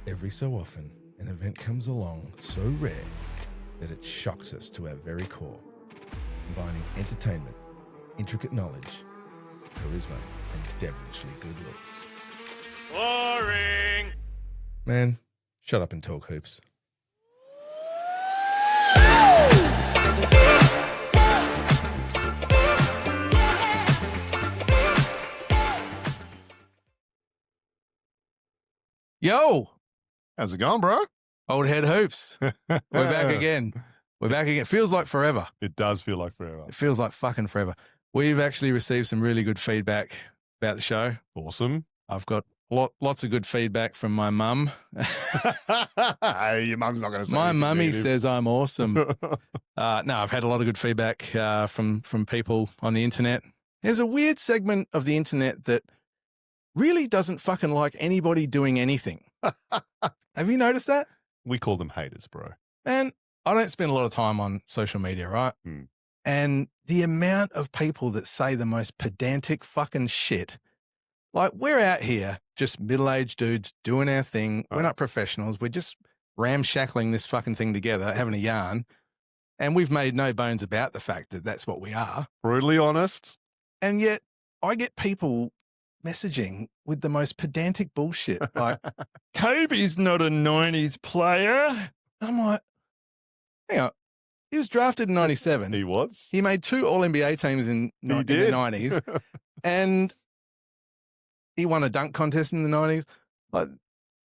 Every so often, an event comes along so rare that it shocks us to our very core, combining entertainment, intricate knowledge, charisma, and devilishly good looks. Boring! Man, shut up and talk hoops. Yo! How's it going, bro? Old head hoops. We're back again. We're back again. Feels like forever. It does feel like forever. It feels like fucking forever. We've actually received some really good feedback about the show. Awesome. I've got lots of good feedback from my mum. Hey, your mum's not going to say My anything mummy negative. says I'm awesome. No, I've had a lot of good feedback from people on the internet. There's a weird segment of the internet that really doesn't fucking like anybody doing anything. Have you noticed that? We call them haters, bro. Man, I don't spend a lot of time on social media, right? Hmm. And the amount of people that say the most pedantic fucking shit. Like, we're out here, just middle-aged dudes doing our thing. We're not professionals. We're just ramshackling this fucking thing together, having a yarn. And we've made no bones about the fact that that's what we are. Brutally honest. And yet I get people messaging with the most pedantic bullshit. Like, Kobe's not a 90s player. I'm like, hang on. He was drafted in 97. He was. He made 2 All-NBA teams in the 90s. And he won a dunk contest in the 90s. Like,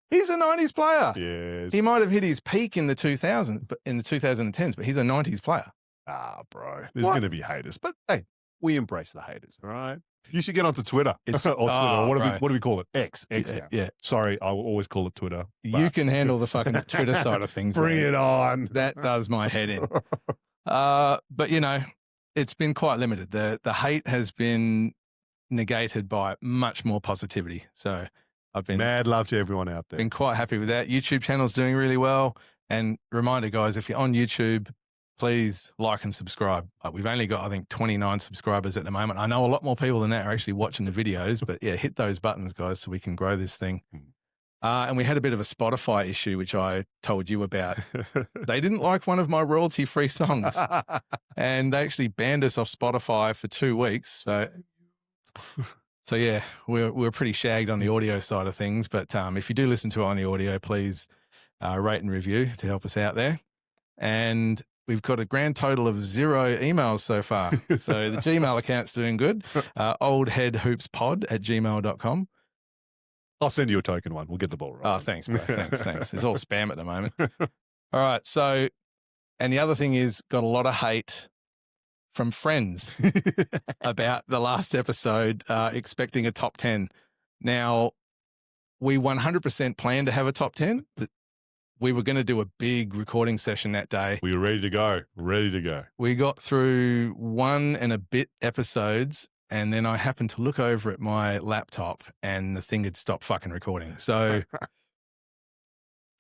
he's a 90s player. Yes. He might have hit his peak in the 2000s, but in the 2010s, but he's a 90s player. Bro. There's What? going to be haters. But hey, we embrace the haters, all right? You should get onto Twitter. It's- or Twitter. oh, What bro. do we call it? X. X Yeah, now. yeah. Sorry, I will always call it Twitter. You but- can handle the fucking Twitter side of things. Bring man. it on. That does my head in. But, you know, it's been quite limited. The hate has been negated by much more positivity. So I've been Mad love to everyone out there. been quite happy with that. YouTube channel's doing really well. And reminder, guys, if you're on YouTube, please like and subscribe. We've only got, I think, 29 subscribers at the moment. I know a lot more people than that are actually watching the videos, but yeah, hit those buttons, guys, so we can grow this thing. And we had a bit of a Spotify issue, which I told you about. They didn't like one of my royalty-free songs, and they actually banned us off Spotify for 2 weeks. So yeah, we're pretty shagged on the audio side of things. But if you do listen to it on the audio, please rate and review to help us out there. And we've got a grand total of 0 emails so far. So the Gmail account's doing good. oldheadhoopspod@gmail.com. I'll send you a token one. We'll get the ball rolling. Oh, thanks, bro. Thanks. It's all spam at the moment. All right. So, and the other thing is, got a lot of hate from friends about the last episode, expecting a top 10. Now, we 100% planned to have a top 10. We were going to do a big recording session that day. We were ready to go. Ready to go. We got through 1 and a bit episodes, and then I happened to look over at my laptop and the thing had stopped fucking recording. So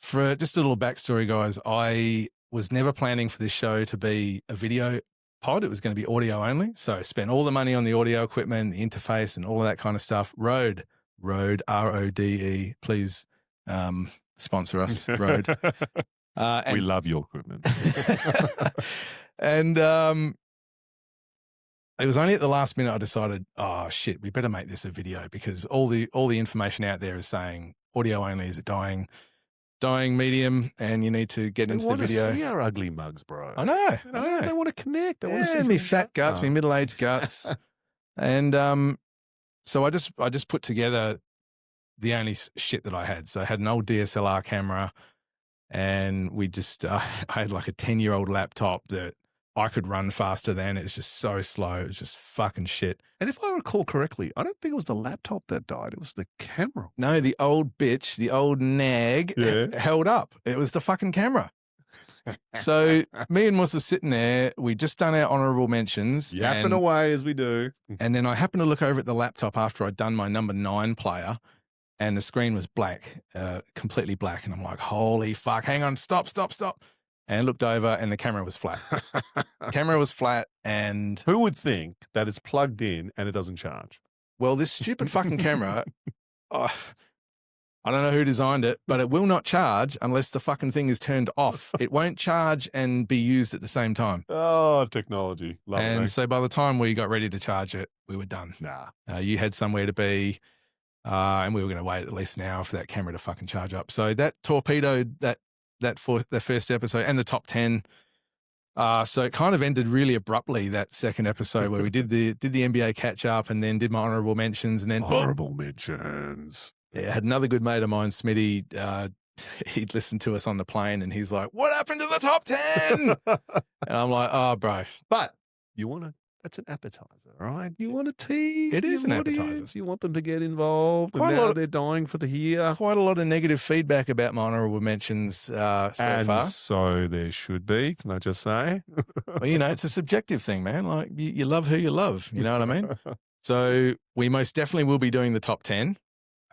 for just a little backstory, guys, I was never planning for this show to be a video pod. It was going to be audio only. So I spent all the money on the audio equipment, the interface and all of that kind of stuff. Rode, R-O-D-E, please sponsor us, Rode. We love your equipment. And it was only at the last minute I decided, oh shit, we better make this a video because all the information out there is saying audio only is a dying medium, and you need to get into the video. They want to see our ugly mugs, bro. I know. They want to connect. They want to see me fat guts, me middle-aged guts, and so I just put together the only shit that I had. So I had an old DSLR camera, and we just I had like a 10-year-old laptop that I could run faster than. It's just so slow. It was just fucking shit. And if I recall correctly, I don't think it was the laptop that died. It was the camera. No, the old bitch, the old nag, it held up. It was the fucking camera. So me and Mus are sitting there. We just done our honorable mentions. Yapping away as we do. And then I happened to look over at the laptop after I'd done my number 9 player, and the screen was black, completely black. And I'm like, holy fuck, hang on, stop. And I looked over and the camera was flat. And Who would think that it's plugged in and it doesn't charge? well, this stupid fucking camera, I don't know who designed it, but it will not charge unless the fucking thing is turned off. It won't charge and be used at the same time. Oh, technology. Love it, And mate. so by the time we got ready to charge it, we were done. Nah. You had somewhere to be, and we were going to wait at least an hour for that camera to fucking charge up. So that torpedoed that first episode and the top 10. So it kind of ended really abruptly, that second episode where we did the NBA catch up and then did my honorable mentions and then Honorable mentions. Yeah, I had another good mate of mine, Smitty. He'd listened to us on the plane and he's like, "What happened to the top 10?" And I'm like, "Oh, bro." But that's an appetizer, right? You want to tease. It is your an audience. appetizer. You want them to get involved. Quite a and now lot- they're dying for the hear. Quite a lot of negative feedback about my honorable mentions so And far. so there should be, can I just say? Well, it's a subjective thing, man. Like you love who you love. You know what I mean? So we most definitely will be doing the top 10.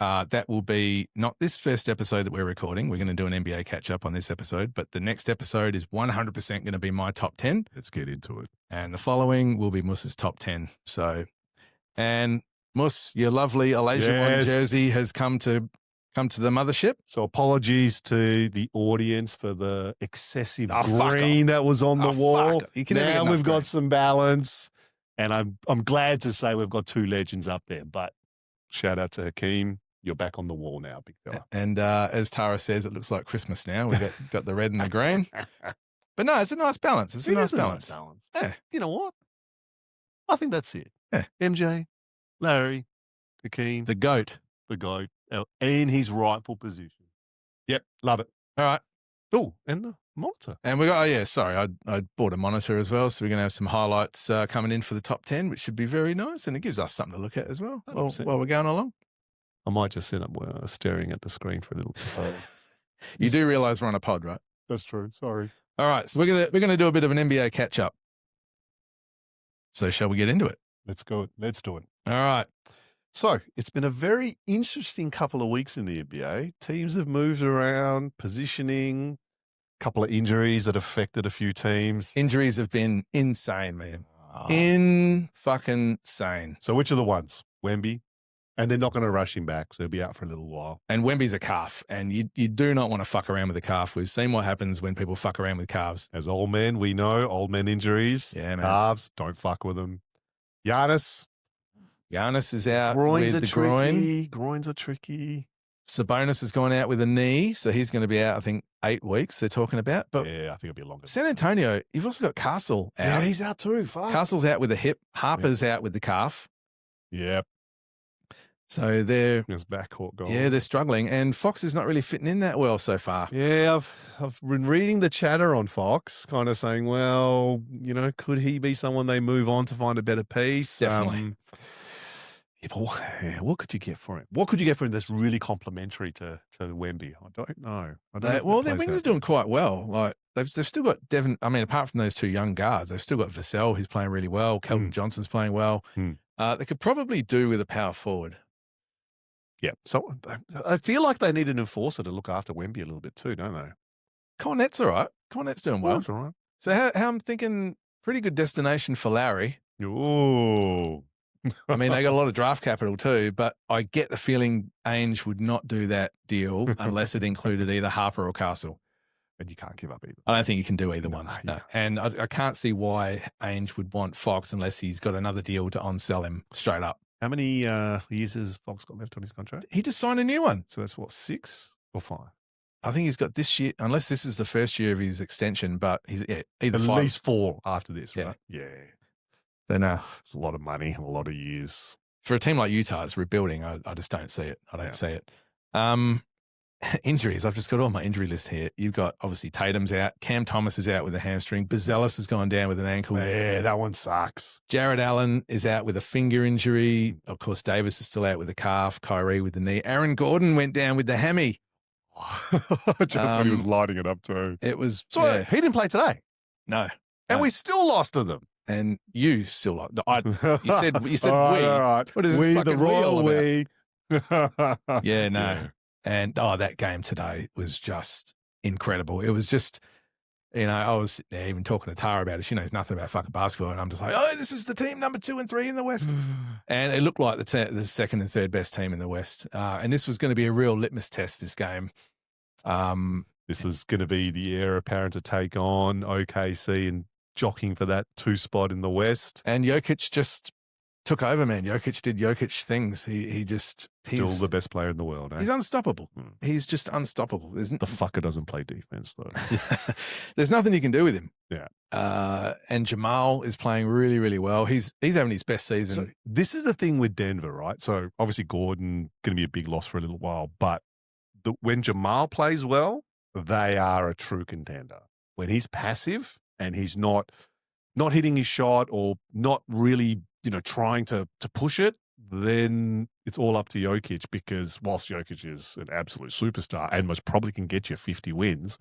That will be not this first episode that we're recording. We're going to do an NBA catch up on this episode, but the next episode is 100% going to be my top 10. Let's get into it. And the following will be Mus's top 10. So, and Mus, your lovely Elijah Yes. jersey has come to the mothership. So apologies to the audience for the excessive Oh, fuck green that was on the wall. Fuck. You can never get Now enough we've green. got some balance, and I'm glad to say we've got two legends up there. But shout out to Hakeem. You're back on the wall now, big fella. And as Tara says, it looks like Christmas now. We've got the red and the green. But no, it's a nice balance. It's a It nice is balance. Yeah. You know what? I think that's it. Yeah. MJ, Larry, Hakeem, The GOAT. the GOAT, in his rightful position. Yep, love it. All right. Oh, and the monitor. And we got, I bought a monitor as well. So we're going to have some highlights coming in for the top 10, which should be very nice. And it gives us something to look at as well while 100%. we're going along. I might just sit up staring at the screen for a little bit. You do realize we're on a pod, right? That's true. Sorry. All right. So we're gonna do a bit of an NBA catch up. So shall we get into it? Let's go. Let's do it. All right. So it's been a very interesting couple of weeks in the NBA. Teams have moved around, positioning, a couple of injuries that affected a few teams. Injuries have been insane, man. Ah. Fucking sane. So which are the ones? Wemby. And they're not going to rush him back, so he'll be out for a little while. And Wemby's a calf, and you do not want to fuck around with a calf. We've seen what happens when people fuck around with calves. As old men, we know old men injuries. Yeah, man. Calves, don't fuck with them. Giannis, Giannis is out groins with are the tricky. groin. Groins are tricky. Sabonis has gone out with a knee, so he's going to be out, I think, 8 weeks they're talking about. But Yeah, I think it'll be longer. San Antonio, you've also got Castle out. Yeah, he's out too. Fuck. Castle's out with the hip. Harper's out with the calf. Yep. So they're His backcourt goal. they're struggling, and Fox is not really fitting in that well so far. Yeah, I've been reading the chatter on Fox, kind of saying, well, could he be someone they move on to find a better piece? Definitely. Yeah, but what could you get for him? What could you get for him that's really complementary to Wemby? I don't know. I don't know if Well, that their plays wings are out. doing quite well. Like they've still got Devin. I mean, apart from those two young guards, they've still got Vassell, who's playing really well. Kelvin Johnson's playing well. They could probably do with a power forward. Yeah. So I feel like they need an enforcer to look after Wemby a little bit too, don't they? Cornette's all right. Cornette's doing well. That's all right. So how I'm thinking, pretty good destination for Lowry. Oh. I mean, they got a lot of draft capital too, but I get the feeling Ainge would not do that deal unless it included either Harper or Castle. And you can't give up either. I don't think you can do either No, one. you No. can't. And I can't see why Ainge would want Fox unless he's got another deal to on-sell him straight up. How many years has Fox got left on his contract? He just signed a new one. So that's what, 6 or 5? I think he's got this year, unless this is the first year of his extension, but he's either At 5. least 4 after this, Yeah. right? Yeah. So no. It's a lot of money, a lot of years. For a team like Utah, it's rebuilding. I just don't see it. I don't see it. Injuries. I've just got all my injury list here. You've got obviously Tatum's out. Cam Thomas is out with a hamstring. Bazelis has gone down with an ankle. Yeah, that one sucks. Jared Allen is out with a finger injury. Of course, Davis is still out with the calf. Kyrie with the knee. Aaron Gordon went down with the hammy. Just when he was lighting it up too. It was So he didn't play today. no, And No. we still lost to them. and you still like You said all we. right, all right. What is this we, fucking the royal we we. Yeah, no. And that game today was just incredible. It was just I was there even talking to Tara about it. She knows nothing about fucking basketball. And I'm just like, oh, this is the team number 2 and 3 in the West. And it looked like the second and third best team in the West. And this was going to be a real litmus test, this game. This was going to be the heir apparent to take on OKC and jockeying for that 2 spot in the West. And Jokic just took over, man. Jokic did Jokic things. He's Still the best player in the world. Eh? He's unstoppable. He's just unstoppable. The fucker doesn't play defense, though. There's nothing you can do with him. Yeah. And Jamal is playing really, really well. He's having his best season. So this is the thing with Denver, right? So obviously Gordon going to be a big loss for a little while, but when Jamal plays well, they are a true contender. When he's passive and he's not hitting his shot or not really, trying to push it, then it's all up to Jokic, because whilst Jokic is an absolute superstar and most probably can get you 50 wins,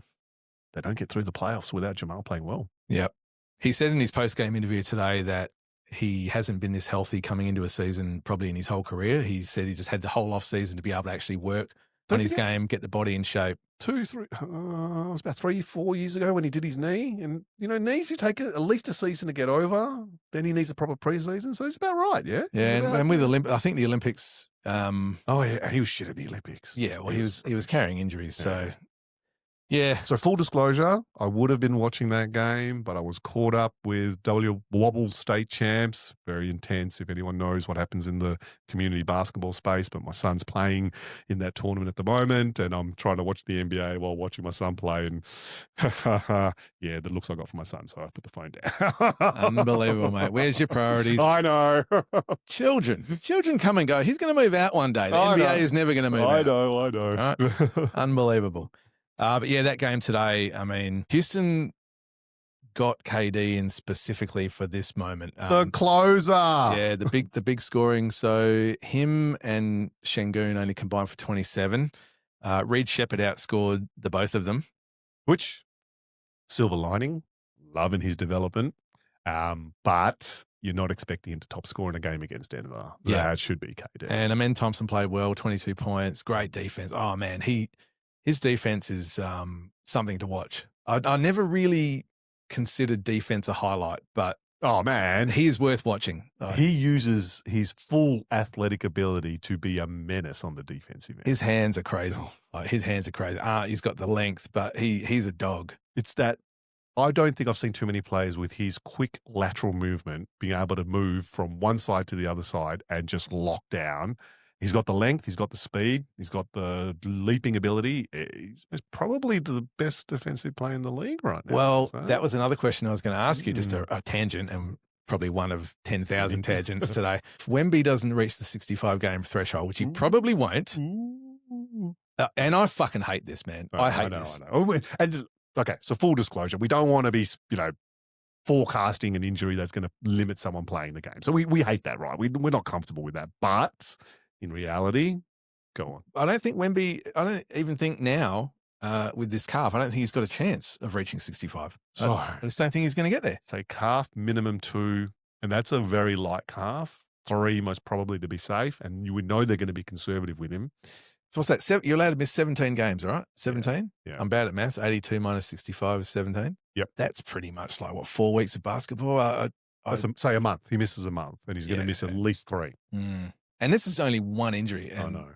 they don't get through the playoffs without Jamal playing well. Yep. He said in his post-game interview today that he hasn't been this healthy coming into a season probably in his whole career. He said he just had the whole off season to be able to actually work on his game, get the body in shape. It was about 3-4 years ago when he did his knee. And, knees, you take at least a season to get over. Then he needs a proper preseason. So he's about right, yeah? Yeah, and with I think the Olympics... yeah, he was shit at the Olympics. Yeah, well, he was carrying injuries, so... Yeah. So full disclosure, I would have been watching that game, but I was caught up with Wobble State Champs. Very intense, if anyone knows what happens in the community basketball space. But my son's playing in that tournament at the moment, and I'm trying to watch the NBA while watching my son play. And yeah, the looks I got from my son, so I put the phone down. Unbelievable, mate. Where's your priorities? I know. Children come and go. He's going to move out one day. The NBA is never going to move out. I know. Right? Unbelievable. But yeah, that game today, I mean, Houston got KD in specifically for this moment. The closer. Yeah, the big scoring. So him and Şengün only combined for 27. Reed Shepherd outscored the both of them. Which, silver lining, loving his development. But you're not expecting him to top score in a game against Denver. Yeah. That should be KD. And Amen Thompson played well, 22 points, great defense. Oh, man, his defense is something to watch. I never really considered defense a highlight, but oh man, he is worth watching. He uses his full athletic ability to be a menace on the defensive end. His hands are crazy. His hands are crazy. He's got the length, but he's a dog. It's that I don't think I've seen too many players with his quick lateral movement being able to move from one side to the other side and just lock down. He's got the length, he's got the speed, he's got the leaping ability. He's probably the best defensive player in the league right now. Well, that was another question I was going to ask you, just a tangent, and probably one of 10,000 tangents today. If Wemby doesn't reach the 65-game threshold, which he probably won't, and I fucking hate this, man. I hate this. I know. And okay, so full disclosure, we don't want to be, forecasting an injury that's going to limit someone playing the game. So we hate that, right? We're not comfortable with that. But in reality, go on. I don't even think now with this calf, I don't think he's got a chance of reaching 65. So I just don't think he's going to get there. Say calf minimum 2, and that's a very light calf. 3 most probably to be safe, and you would know they're going to be conservative with him. So what's that? You're allowed to miss 17 games, all right? 17? Yeah. I'm bad at maths. 82 minus 65 is 17. Yep. That's pretty much like, 4 weeks of basketball? Say a month. He misses a month, and he's going to miss at least 3. Mm. And this is only one injury. And I know.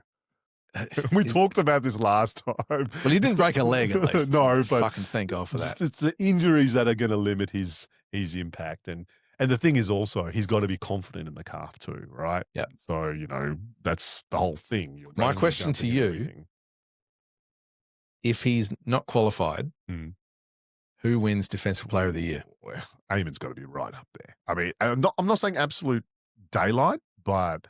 We talked about this last time. Well, he didn't break a leg at least. No, but fucking thank God for that. It's the injuries that are going to limit his impact. And the thing is also, he's got to be confident in the calf too, right? Yeah. So, that's the whole thing. My question to you, if he's not qualified, who wins Defensive Player of the Year? Well, Eamon's got to be right up there. I mean, I'm not saying absolute daylight, but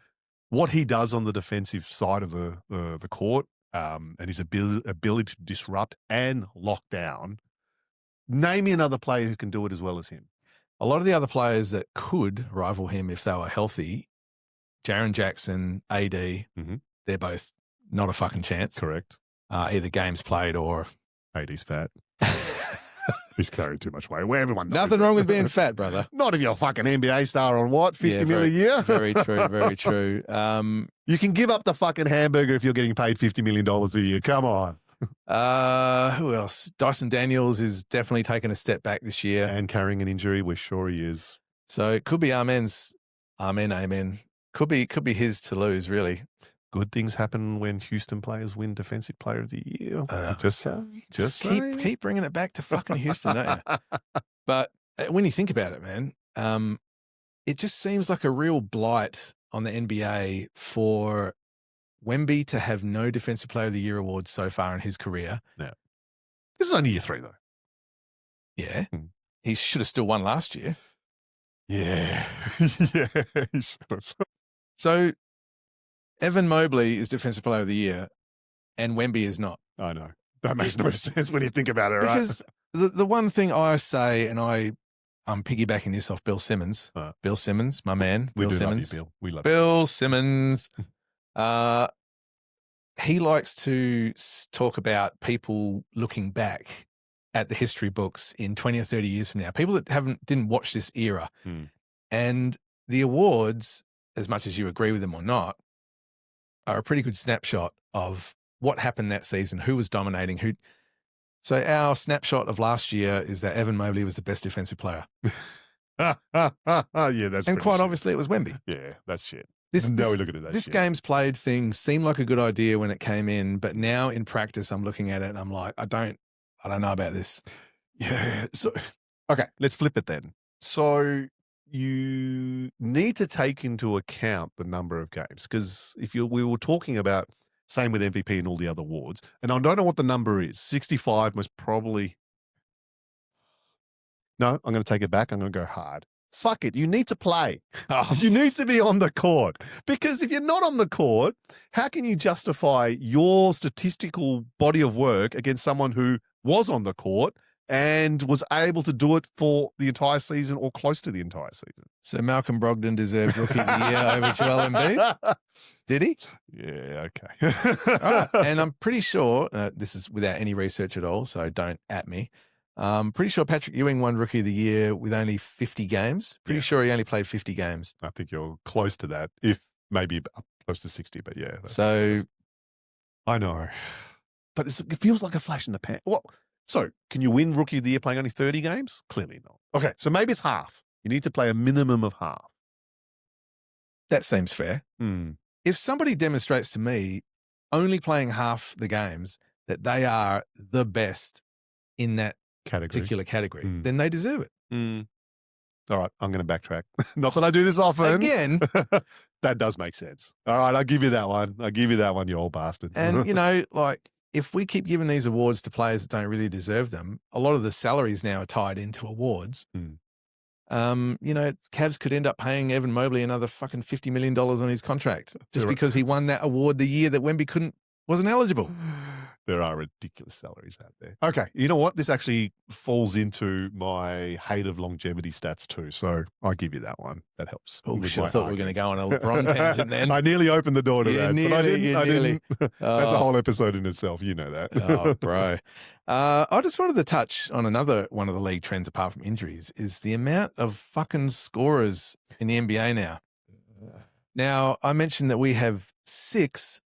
what he does on the defensive side of the court and his ability to disrupt and lock down, name me another player who can do it as well as him. A lot of the other players that could rival him if they were healthy, Jaren Jackson, AD, they're both not a fucking chance. Correct. Either games played or... AD's fat. He's carrying too much weight. Where everyone knows Nothing wrong with being fat, brother. Not if you're a fucking NBA star on what? 50 mil a year? Very true, very true. You can give up the fucking hamburger if you're getting paid $50 million a year. Come on. Who else? Dyson Daniels is definitely taking a step back this year. And carrying an injury, we're sure he is. So it could be Amen's. Amen. Could be his to lose, really. Good things happen when Houston players win Defensive Player of the Year. Just keep bringing it back to fucking Houston, don't you? But when you think about it, man, it just seems like a real blight on the NBA for Wemby to have no Defensive Player of the Year award so far in his career. Yeah. This is only year 3, though. Yeah. He should have still won last year. Yeah. Yeah, he should have. So Evan Mobley is Defensive Player of the Year and Wemby is not. I know. That makes no sense when you think about it, right? Because the one thing I say, and I'm piggybacking this off Bill Simmons. Bill Simmons, my man. We Bill do Simmons. love you, Bill. We love Bill Simmons. He likes to talk about people looking back at the history books in 20 or 30 years from now. People that didn't watch this era. And the awards, as much as you agree with them or not, are a pretty good snapshot of what happened that season, who was dominating, who. So our snapshot of last year is that Evan Mobley was the best defensive player. Yeah, that's and quite shit. Obviously it was Wemby. Yeah, that's shit. This shit. game's played thing seemed like a good idea when it came in, but now in practice, I'm looking at it and I'm like, I don't know about this. Yeah. So, okay, let's flip it then. So you need to take into account the number of games because we were talking about same with MVP and all the other awards, and I don't know what the number is. 65 must probably. No, I'm going to take it back. I'm going to go hard. Fuck it. You need to play. Oh. You need to be on the court because if you're not on the court, how can you justify your statistical body of work against someone who was on the court and was able to do it for the entire season or close to the entire season? So Malcolm Brogdon deserved Rookie of the Year over Joel Embiid. Did he? Yeah, okay. All right. And I'm pretty sure, this is without any research at all, so don't at me. Pretty sure Patrick Ewing won Rookie of the Year with only 50 games. Pretty sure he only played 50 games. I think you're close to that, if maybe up close to 60, but yeah. So I know. But it feels like a flash in the pan. What? So can you win Rookie of the Year playing only 30 games? Clearly not. Okay, so maybe it's half. You need to play a minimum of half. That seems fair. If somebody demonstrates to me only playing half the games that they are the best in that particular category, then they deserve it. All right, I'm going to backtrack. Not that I do this often. Again. That does make sense. All right, I'll give you that one. You old bastard. And, if we keep giving these awards to players that don't really deserve them, a lot of the salaries now are tied into awards. Cavs could end up paying Evan Mobley another fucking $50 million on his contract just because he won that award the year that Wemby wasn't eligible. There are ridiculous salaries out there. Okay, you know what? This actually falls into my hate of longevity stats too. So I'll give you that one. That helps. Oh, shit, I thought we were going to go on a LeBron tangent then. I nearly opened the door to that, but I didn't. That's a Oh. whole episode in itself. You know that. Oh, bro. I just wanted to touch on another one of the league trends apart from injuries is the amount of fucking scorers in the NBA now. Now, I mentioned that we have 6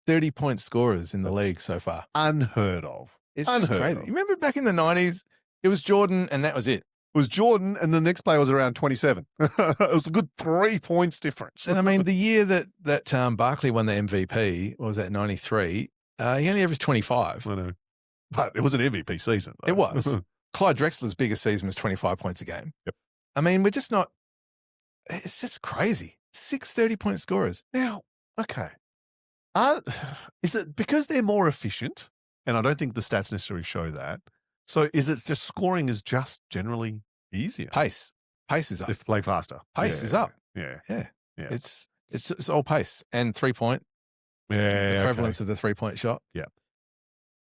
30-point scorers in the league so far. Unheard of. It's just crazy. You remember back in the 90s, it was Jordan and that was it. It was Jordan and the next player was around 27. It was a good 3 points difference. And I mean, the year that Barkley won the MVP, what was that, 93, he only averaged 25. I know. But it was an MVP season, though. It was. Clyde Drexler's biggest season was 25 points a game. Yep. I mean, we're just not, it's just crazy. 6 30-point scorers. Now, okay. Is it because they're more efficient? And I don't think the stats necessarily show that. So is it just scoring is just generally easier? Pace is up. They play faster. Pace is up. Yeah. It's all pace and 3-point. Yeah. The prevalence of the 3-point shot. Yeah.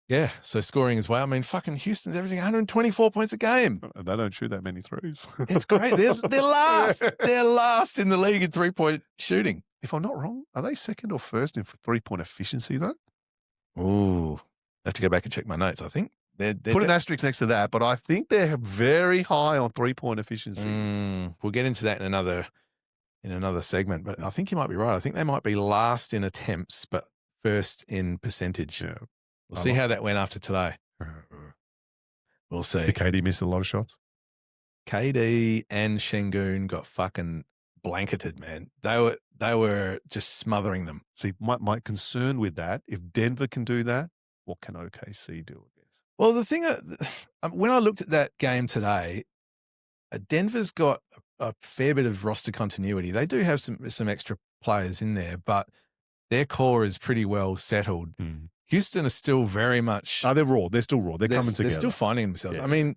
Yeah. So scoring as well. I mean, fucking Houston's averaging 124 points a game. They don't shoot that many threes. It's great. They're last. They're last in the league in 3-point shooting. If I'm not wrong, are they second or first in 3-point efficiency though? Ooh, I have to go back and check my notes. I think they're put an asterisk next to that, but I think they're very high on 3-point efficiency. We'll get into that in another segment, but I think you might be right. I think they might be last in attempts, but first in percentage. Yeah. We'll see how that went after today. We'll see. Did KD miss a lot of shots? KD and Şengün got fucking blanketed, man. They were just smothering them. See, my concern with that, if Denver can do that, what can OKC do against? Well, the thing, when I looked at that game today, Denver's got a fair bit of roster continuity. They do have some extra players in there, but their core is pretty well settled. Houston is still very much. They're raw. They're still raw. They're coming together. They're still finding themselves. Yeah. I mean,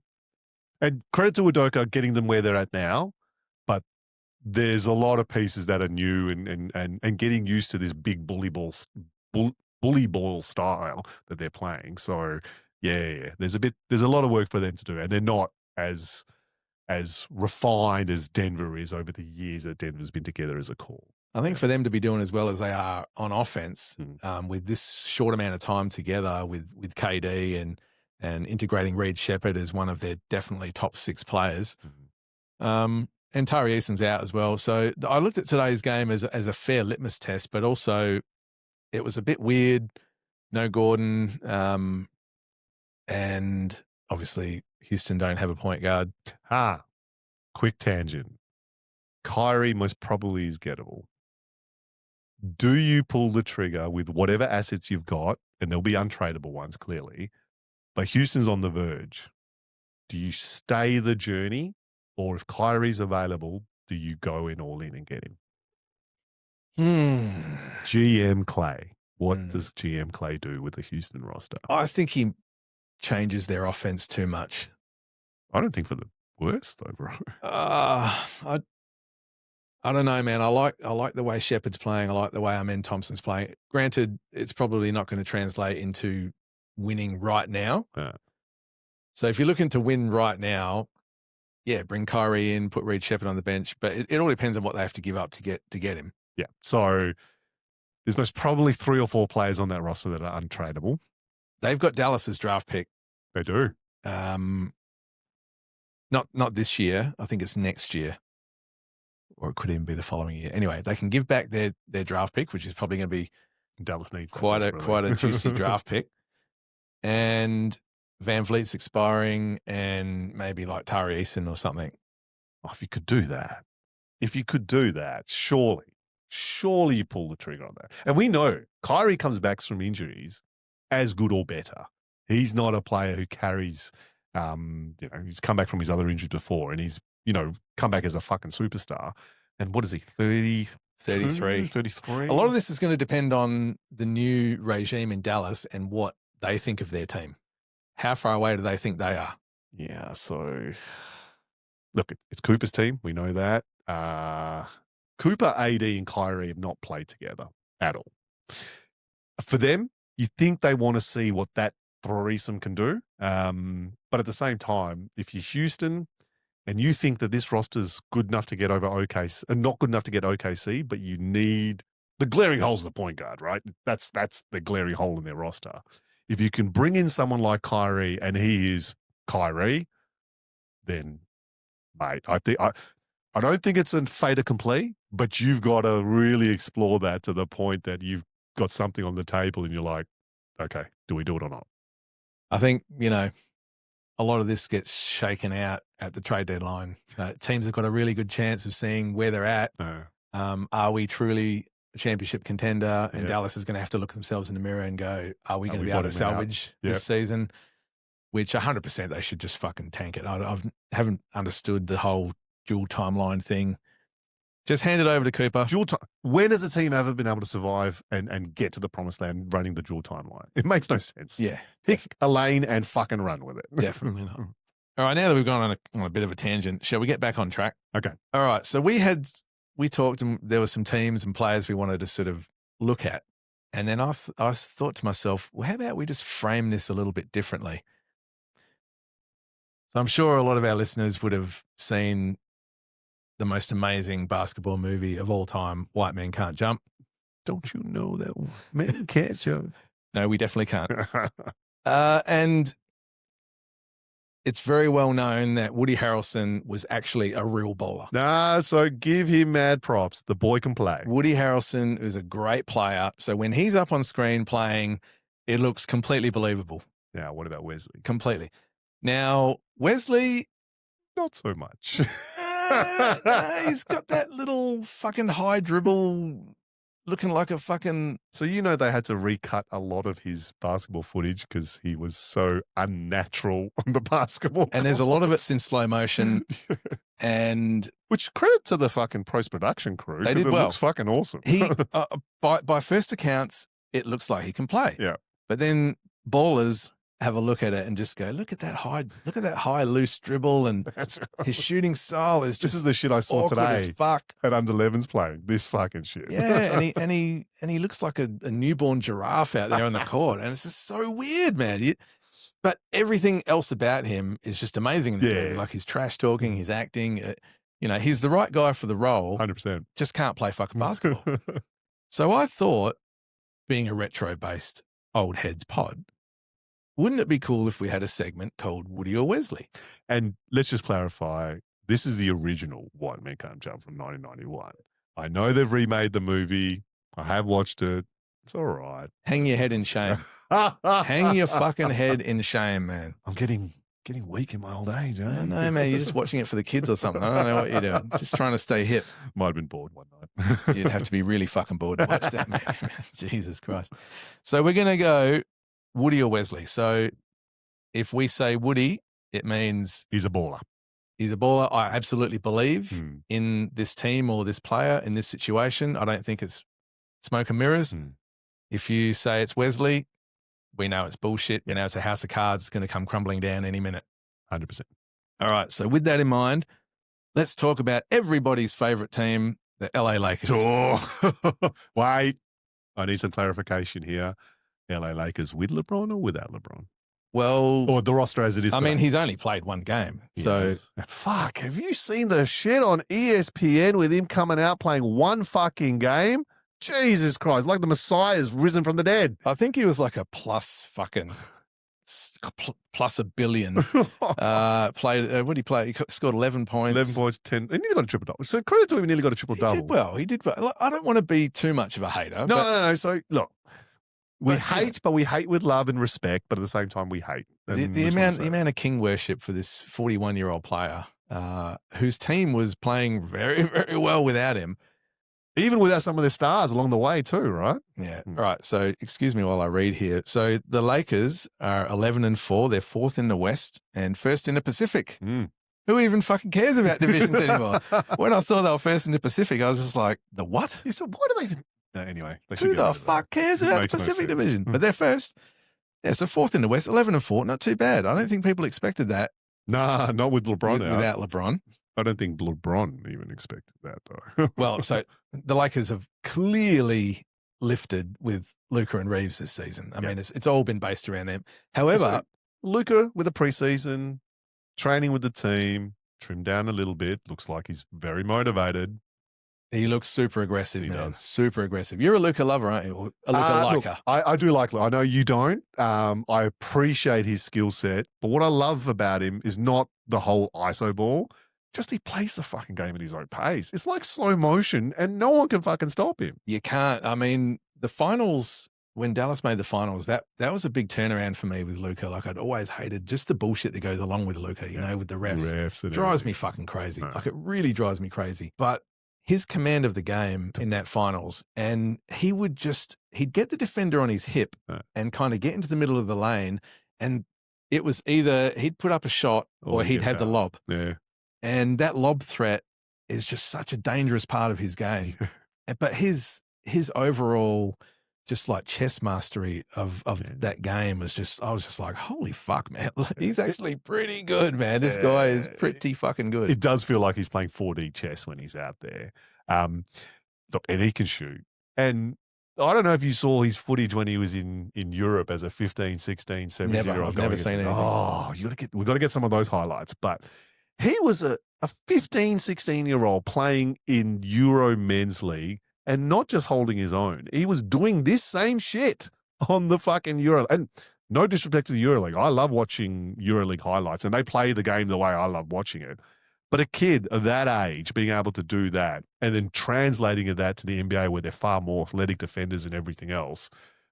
and credit to Udoka getting them where they're at now, but there's a lot of pieces that are new and getting used to this big bully ball style that they're playing. So yeah, there's a lot of work for them to do, and they're not as refined as Denver is over the years that Denver's been together as a core. I think for them to be doing as well as they are on offense, with this short amount of time together with KD and integrating Reed Shepherd as one of their definitely top 6 players. And Tari Eason's out as well. So I looked at today's game as a fair litmus test, but also it was a bit weird. No Gordon. And obviously Houston don't have a point guard. Quick tangent. Kyrie most probably is gettable. Do you pull the trigger with whatever assets you've got, and there'll be untradeable ones clearly, but Houston's on the verge? Do you stay the journey? Or if Kyrie's available, do you go in all in and get him? GM Clay. What does GM Clay do with the Houston roster? I think he changes their offense too much. I don't think for the worse though, bro. I don't know, man. I like the way Shepherd's playing. I like the way Amen Thompson's playing. Granted, it's probably not going to translate into winning right now. So if you're looking to win right now, yeah, bring Kyrie in, put Reed Shepherd on the bench, but it all depends on what they have to give up to get him. Yeah. So there's most probably 3 or 4 players on that roster that are untradeable. They've got Dallas's draft pick. They do. Not this year. I think it's next year, or it could even be the following year. Anyway, they can give back their draft pick, which is probably going to be Dallas needs quite a juicy draft pick, and Van Vliet's expiring, and maybe like Tari Eason or something. Oh, if you could do that, surely you pull the trigger on that. And we know Kyrie comes back from injuries as good or better. He's not a player who carries, he's come back from his other injuries before, and he's, come back as a fucking superstar. And what is he, 33? 33. A lot of this is going to depend on the new regime in Dallas and what they think of their team. How far away do they think they are? Yeah, so look, it's Cooper's team. We know that. Cooper, AD, and Kyrie have not played together at all. For them, you think they want to see what that threesome can do. But at the same time, if you're Houston and you think that this roster's good enough to get over OKC, and not good enough to get OKC, but you need the glaring hole's the point guard, right? That's the glaring hole in their roster. If you can bring in someone like Kyrie and he is Kyrie, then, mate, I don't think it's a fait accompli, but you've got to really explore that to the point that you've got something on the table and you're like, okay, do we do it or not? I think, a lot of this gets shaken out at the trade deadline. Teams have got a really good chance of seeing where they're at. Are we truly a championship contender? And Dallas is going to have to look themselves in the mirror and go, are we going to be able to salvage this season? Which 100% they should just fucking tank it. I haven't understood the whole dual timeline thing. Just hand it over to Cooper. When has a team ever been able to survive and get to the promised land running the dual timeline? It makes no sense. Yeah. Pick a lane and fucking run with it. Definitely not. All right, now that we've gone on a bit of a tangent, shall we get back on track? Okay. All right, so we talked, and there were some teams and players we wanted to sort of look at. And then I thought to myself, well, how about we just frame this a little bit differently? So I'm sure a lot of our listeners would have seen the most amazing basketball movie of all time, White Men Can't Jump. Don't you know that men can't jump? No, we definitely can't. And it's very well known that Woody Harrelson was actually a real bowler. So give him mad props. The boy can play. Woody Harrelson is a great player. So when he's up on screen playing, It looks completely believable. Now, what about Wesley? Completely. Now, Wesley, Not so much. he's got that little fucking high dribble looking like a fucking... So, they had to recut a lot of his basketball footage because he was so unnatural on the basketball. And there's a lot of it's in slow motion. And which credit to the fucking post-production crew. They did it well. looks fucking awesome. he, by first accounts, it looks like he can play. Yeah. But then ballers have a look at it and just go, look at that high loose dribble, and his shooting style is just this is the shit I saw awkward as today fuck. at Under 11's playing. This fucking shit. Yeah, and he looks like a newborn giraffe out there on the court, and it's just so weird, man. But everything else about him is just amazing. In the movie. Like his trash talking, his acting. He's the right guy for the role. 100%. Just can't play fucking basketball. So I thought, being a retro-based old heads pod, wouldn't it be cool if we had a segment called Woody or Wesley? And let's just clarify, this is the original White Men Can't Jump from 1991. I know they've remade the movie. I have watched it. It's all right. Hang your head in shame. Hang your fucking head in shame, man. I'm getting weak in my old age. I don't know, man. You're just watching it for the kids or something. I don't know what you're doing. Just trying to stay hip. Might have been bored one night. You'd have to be really fucking bored to watch that, man. Jesus Christ. So we're going to go Woody or Wesley. So if we say Woody, it means he's a baller. He's a baller. I absolutely believe in this team or this player in this situation. I don't think it's smoke and mirrors. If you say it's Wesley, we know it's bullshit. We know it's a house of cards. It's going to come crumbling down any minute. 100%. All right. So with that in mind, let's talk about everybody's favorite team, the LA Lakers. Wait, I need some clarification here. LA Lakers with LeBron or without LeBron? Well, or the roster as it is. I today. mean, he's only played one game. So fuck, have you seen the shit on ESPN with him coming out playing one fucking game? Jesus Christ, like the Messiah's risen from the dead. I think he was like a plus a billion. Played. What did he play? He scored 11 points. 11 points, 10. He nearly got a triple double. So credit to him, he nearly got a triple double. He did well. Look, I don't want to be too much of a hater. No. So look, we hate with love and respect, but at the same time, we hate. The amount of king worship for this 41-year-old player, whose team was playing very, very well without him. Even without some of their stars along the way too, right? Yeah. All right. So excuse me while I read here. So the Lakers are 11-4. They're fourth in the West and first in the Pacific. Who even fucking cares about divisions anymore? When I saw they were first in the Pacific, I was just like, the what? You said, why do they even... No, anyway. Who the fuck cares about the Pacific division? But they're first. Yeah, so fourth in the West, 11-4. Not too bad. I don't think people expected that. Nah, not with LeBron out. Without LeBron. I don't think LeBron even expected that, though. Well, so the Lakers have clearly lifted with Luka and Reeves this season. I mean, it's all been based around them. However, Luka with the preseason, training with the team, trimmed down a little bit. Looks like he's very motivated. He looks super aggressive, He man. does. Super aggressive. You're a Luka lover, aren't you? Or a Luka liker. Look, I do like. I know you don't. I appreciate his skill set, but what I love about him is not the whole ISO ball. Just he plays the fucking game at his own pace. It's like slow motion, and no one can fucking stop him. You can't. I mean, the finals, when Dallas made the finals, that was a big turnaround for me with Luka. Like, I'd always hated just the bullshit that goes along with Luka, you know, with the refs. And Drives me fucking crazy. Like, it really drives me crazy. But his command of the game in that finals, and he'd get the defender on his hip and kind of get into the middle of the lane, and it was either he'd put up a shot or he'd have the lob. Yeah. And that lob threat is just such a dangerous part of his game. But his overall just like chess mastery of that game was just, I was just like, holy fuck, man. He's actually pretty good, man. This guy is pretty fucking good. It does feel like he's playing 4D chess when he's out there. Look, and he can shoot. And I don't know if you saw his footage when he was in Europe as a 15, 16, 17-year-old. I've never seen anything. Oh, we got to get some of those highlights. But he was a 15, 16-year-old playing in Euro Men's League and not just holding his own. He was doing this same shit on the fucking Euro. And no disrespect to the EuroLeague. I love watching EuroLeague highlights, and they play the game the way I love watching it. But a kid of that age being able to do that and then translating that to the NBA where they're far more athletic defenders and everything else,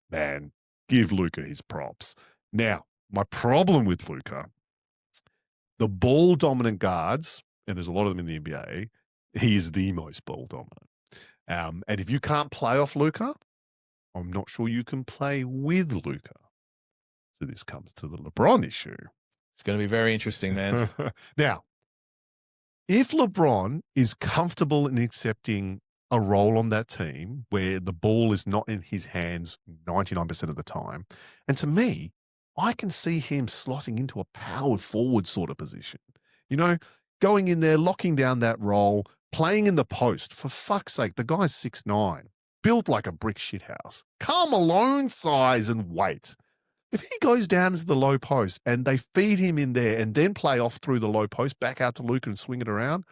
man, give Luka his props. Now, my problem with Luka, the ball dominant guards, and there's a lot of them in the NBA, he is the most ball dominant. And if you can't play off Luka, I'm not sure you can play with Luka. So this comes to the LeBron issue. It's going to be very interesting, man. Now, if LeBron is comfortable in accepting a role on that team where the ball is not in his hands 99% of the time, and to me, I can see him slotting into a powered forward sort of position. Going in there, locking down that role, playing in the post. For fuck's sake, the guy's 6'9", built like a brick shithouse. Karl Malone size and weight. If he goes down into the low post and they feed him in there and then play off through the low post, back out to Luka and swing it around,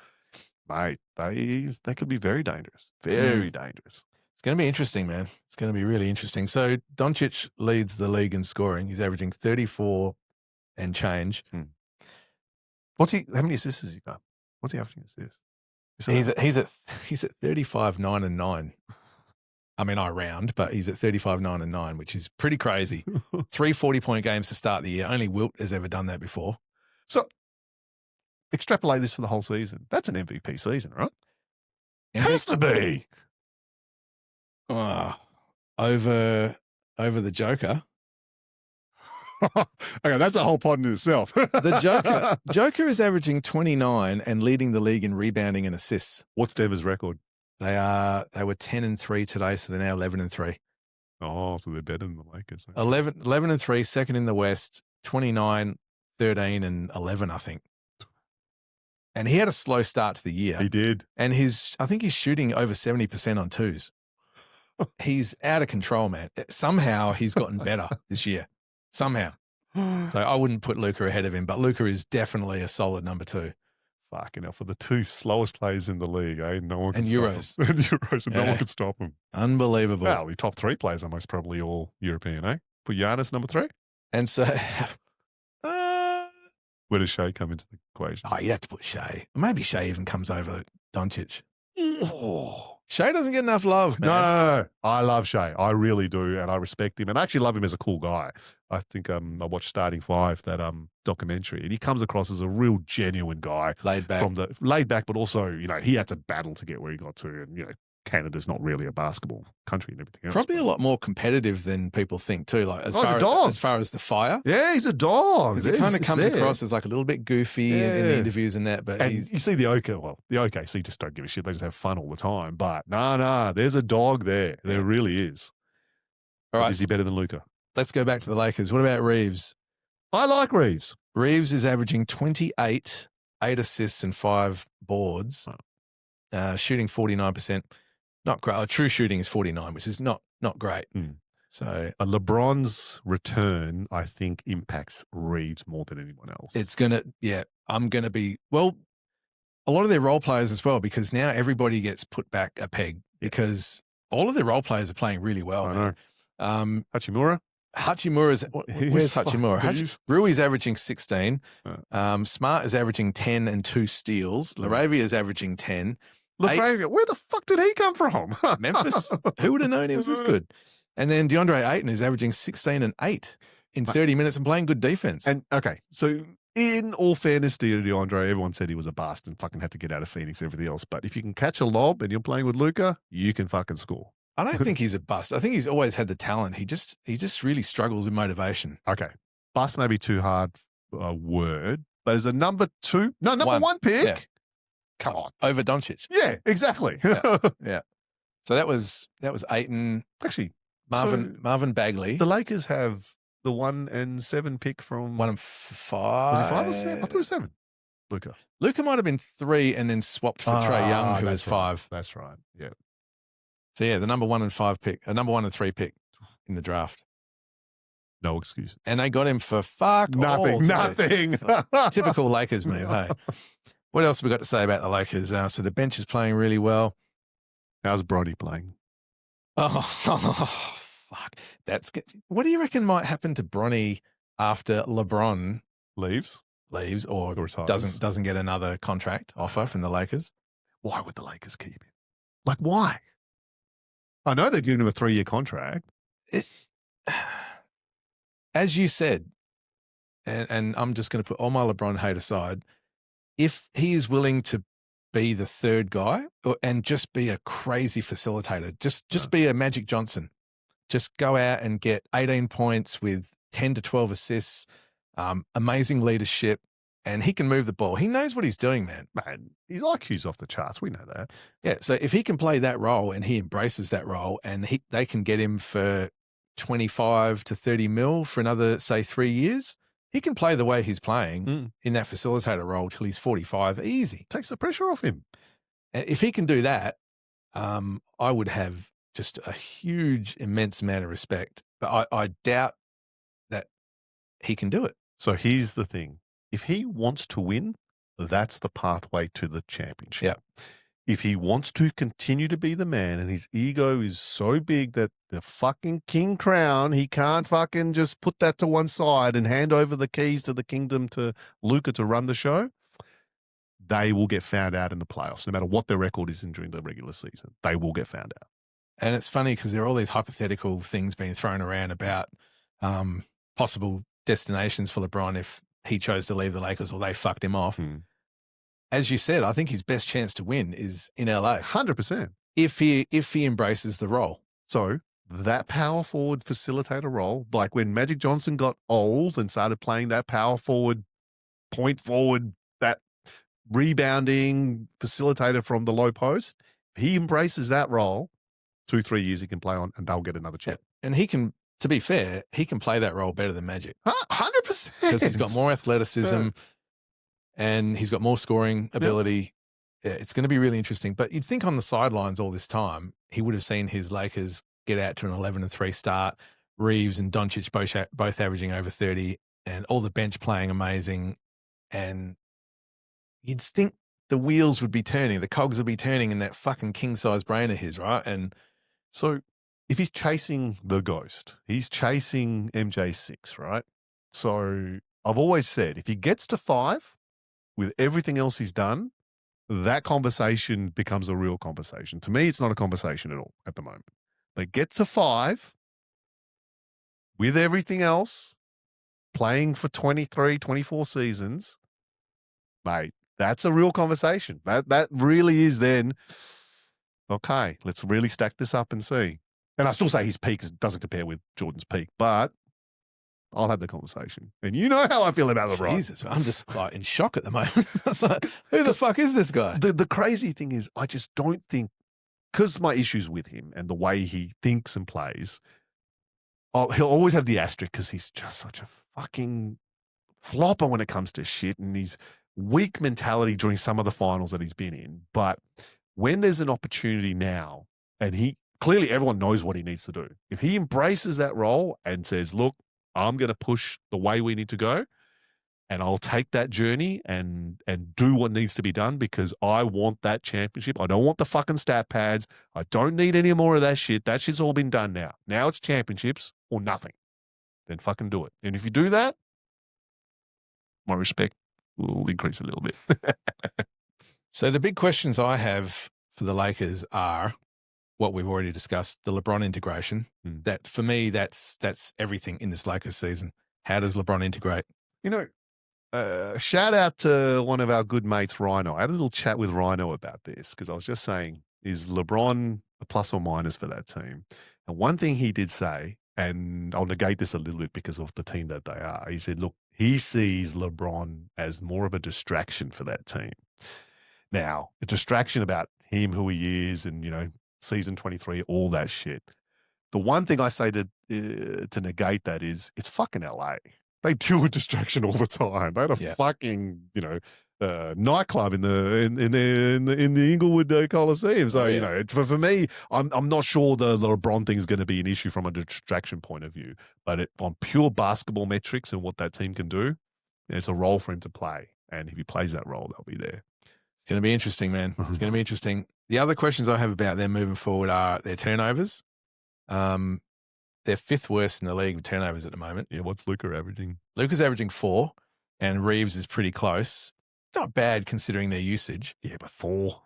mate, they could be very dangerous. Very dangerous. It's going to be interesting, man. It's going to be really interesting. So Doncic leads the league in scoring. He's averaging 34 and change. How many assists has he got? What's he averaging assists? He's at 35, 9 and 9. I mean, I round, but he's at 35, 9 and 9, which is pretty crazy. 3 40-point games to start the year. Only Wilt has ever done that before. So extrapolate this for the whole season. That's an MVP season, right? Has to be. Over the Joker. Okay, that's a whole pod in itself. The Joker is averaging 29 and leading the league in rebounding and assists. What's Denver's record? They were 10-3 today, so they're now 11-3. Oh, so they're better than the Lakers. 11-3, second in the West, 29, 13, and 11, I think. And he had a slow start to the year. He did. And I think he's shooting over 70% on twos. He's out of control, man. Somehow he's gotten better this year. Somehow. So I wouldn't put Luka ahead of him, but Luka is definitely a solid number 2. Fucking hell, for the 2 slowest players in the league, no one can and stop Euros. them. And Euros, and no one can stop them. Unbelievable. Well, the top 3 players are most probably all European, eh? Put Giannis number 3. And so, where does Shea come into the equation? You have to put Shea. Maybe Shea even comes over Doncic. Oh. Shea doesn't get enough love, man. No. I love Shea. I really do, and I respect him, and I actually love him as a cool guy. I think I watched Starting 5, that documentary, and he comes across as a real genuine guy. Laid back. But also, he had to battle to get where he got to, and, Canada's not really a basketball country and everything else. Probably a lot more competitive than people think too. Like as far as the fire. Yeah, he's a dog. He kind of comes across as like a little bit goofy in the interviews and that. But you see the OKC just don't give a shit. They just have fun all the time. But nah, there's a dog there. There really is. All right. Is he better than Luka? Let's go back to the Lakers. What about Reeves? I like Reeves. Reeves is averaging 28, 8 assists and 5 boards, shooting 49%. Not great. True shooting is 49, which is not great. So LeBron's return, I think, impacts Reeves more than anyone else. I'm going to be, a lot of their role players as well, because now everybody gets put back a peg because all of their role players are playing really well. I know. Hachimura? Where's Hachimura? Rui's averaging 16. Smart is averaging 10 and 2 steals. Laravia is averaging 10. Laravia, where the fuck did he come from? Memphis. Who would have known he was this good? And then DeAndre Ayton is averaging 16 and 8 in 30 minutes and playing good defense. And okay, so in all fairness to DeAndre, everyone said he was a bust and fucking had to get out of Phoenix and everything else. But if you can catch a lob and you're playing with Luka, you can fucking score. I don't think he's a bust. I think he's always had the talent. He just really struggles with motivation. Okay, bust may be too hard a word, but as a number 1 pick. Yeah. Come on. Over Doncic. Yeah, exactly. Yeah. So that was Ayton. Actually, Marvin Bagley. The Lakers have the 1 and 7 pick from 1 and 5. Was it 5 or 7? I thought it was 7. Luka might have been 3 and then swapped for Trae Young, who was 5. That's right. Yeah. So yeah, the number 1 and 5 pick, a number 1 and 3 pick in the draft. No excuses. And they got him for nothing. Typical Lakers move, hey. What else have we got to say about the Lakers? So the bench is playing really well. How's Bronny playing? Oh, fuck. What do you reckon might happen to Bronny after LeBron leaves or doesn't get another contract offer from the Lakers? Why would the Lakers keep him? Like, why? I know they're giving him a 3-year contract. as you said, and I'm just going to put all my LeBron hate aside, if he is willing to be the third guy and just be a crazy facilitator, just be a Magic Johnson, just go out and get 18 points with 10 to 12 assists, amazing leadership, and he can move the ball. He knows what he's doing, man. Man, his IQ's off the charts. We know that. Yeah, so if he can play that role and he embraces that role and they can get him for 25 to 30 mil for another, say, 3 years, he can play the way he's playing in that facilitator role till he's 45. Easy. Takes the pressure off him. And if he can do that, I would have just a huge, immense amount of respect. But I doubt that he can do it. So here's the thing. If he wants to win, that's the pathway to the championship. Yeah. If he wants to continue to be the man and his ego is so big that the fucking king crown, he can't fucking just put that to one side and hand over the keys to the kingdom to Luka to run the show, they will get found out in the playoffs. No matter what their record is during the regular season, they will get found out. And it's funny because there are all these hypothetical things being thrown around about possible destinations for LeBron if he chose to leave the Lakers or they fucked him off. As you said, I think his best chance to win is in LA. 100%. If he embraces the role. So that power forward facilitator role, like when Magic Johnson got old and started playing that power forward, point forward, that rebounding facilitator from the low post, if he embraces that role, 2-3 years he can play on and they'll get another chance. Yeah. And he can, to be fair, he can play that role better than Magic. 100%. Because he's got more athleticism and he's got more scoring ability. Yeah, it's going to be really interesting. But you'd think on the sidelines all this time, he would have seen his Lakers get out to an 11-3 start, Reeves and Doncic both averaging over 30, and all the bench playing amazing. And you'd think the wheels would be turning, the cogs would be turning in that fucking king-size brain of his, right? And so if he's chasing the ghost, he's chasing MJ6, right? So I've always said, if he gets to 5 with everything else he's done, that conversation becomes a real conversation. To me, it's not a conversation at all at the moment. But get to 5 with everything else, playing for 23, 24 seasons, mate, that's a real conversation. That really is then, okay, let's really stack this up and see. And I still say his peak doesn't compare with Jordan's peak, but I'll have the conversation. And you know how I feel about LeBron. Jesus, I'm just like in shock at the moment. It's like, who the fuck is this guy? The crazy thing is, I just don't think, because my issues with him and the way he thinks and plays, he'll always have the asterisk because he's just such a fucking flopper when it comes to shit and his weak mentality during some of the finals that he's been in. But when there's an opportunity now, and clearly everyone knows what he needs to do. If he embraces that role and says, look, I'm going to push the way we need to go, and I'll take that journey and do what needs to be done because I want that championship. I don't want the fucking stat pads. I don't need any more of that shit. That shit's all been done now. Now it's championships or nothing. Then fucking do it. And if you do that, my respect will increase a little bit. So the big questions I have for the Lakers are what we've already discussed, the LeBron integration. That for me, that's everything in this Lakers season. How does LeBron integrate? You know, shout out to one of our good mates, Rhino. I had a little chat with Rhino about this because I was just saying, is LeBron a plus or minus for that team? And one thing he did say, and I'll negate this a little bit because of the team that they are, he said, look, he sees LeBron as more of a distraction for that team. Now, a distraction about him, who he is, and, you know, season 23, all that shit. The one thing I say to negate that is it's fucking LA. They deal with distraction all the time. They had a fucking, you know, nightclub in the Inglewood Coliseum. So you know, for me, I'm not sure the LeBron thing is going to be an issue from a distraction point of view, but on pure basketball metrics and what that team can do, there's a role for him to play, and if he plays that role, they'll be there. It's going to be interesting, man. It's going to be interesting. The other questions I have about them moving forward are their turnovers. They're 5th worst in the league with turnovers at the moment. Yeah, what's Luka averaging? Luka's averaging 4, and Reeves is pretty close. Not bad considering their usage. Yeah, but 4.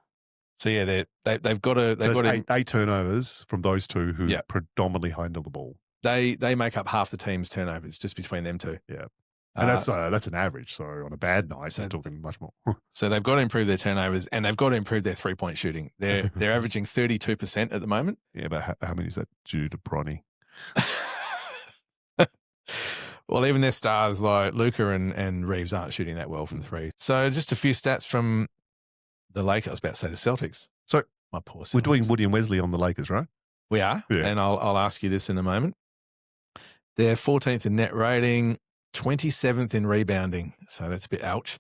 So yeah, they've got to 8 turnovers from those two who predominantly handle the ball. They make up half the team's turnovers just between them two. Yeah. And that's an average. So on a bad night, so they're talking much more. So they've got to improve their turnovers and they've got to improve their 3-point shooting. They're averaging 32% at the moment. Yeah, but how many is that due to Bronny? Well, even their stars like Luka and Reeves aren't shooting that well from three. So just a few stats from the Lakers. I was about to say the Celtics. So my poor Celtics. We're doing Woody and Wesley on the Lakers, right? We are. Yeah. And I'll ask you this in a moment. They're 14th in net rating, 27th in rebounding. So that's a bit ouch.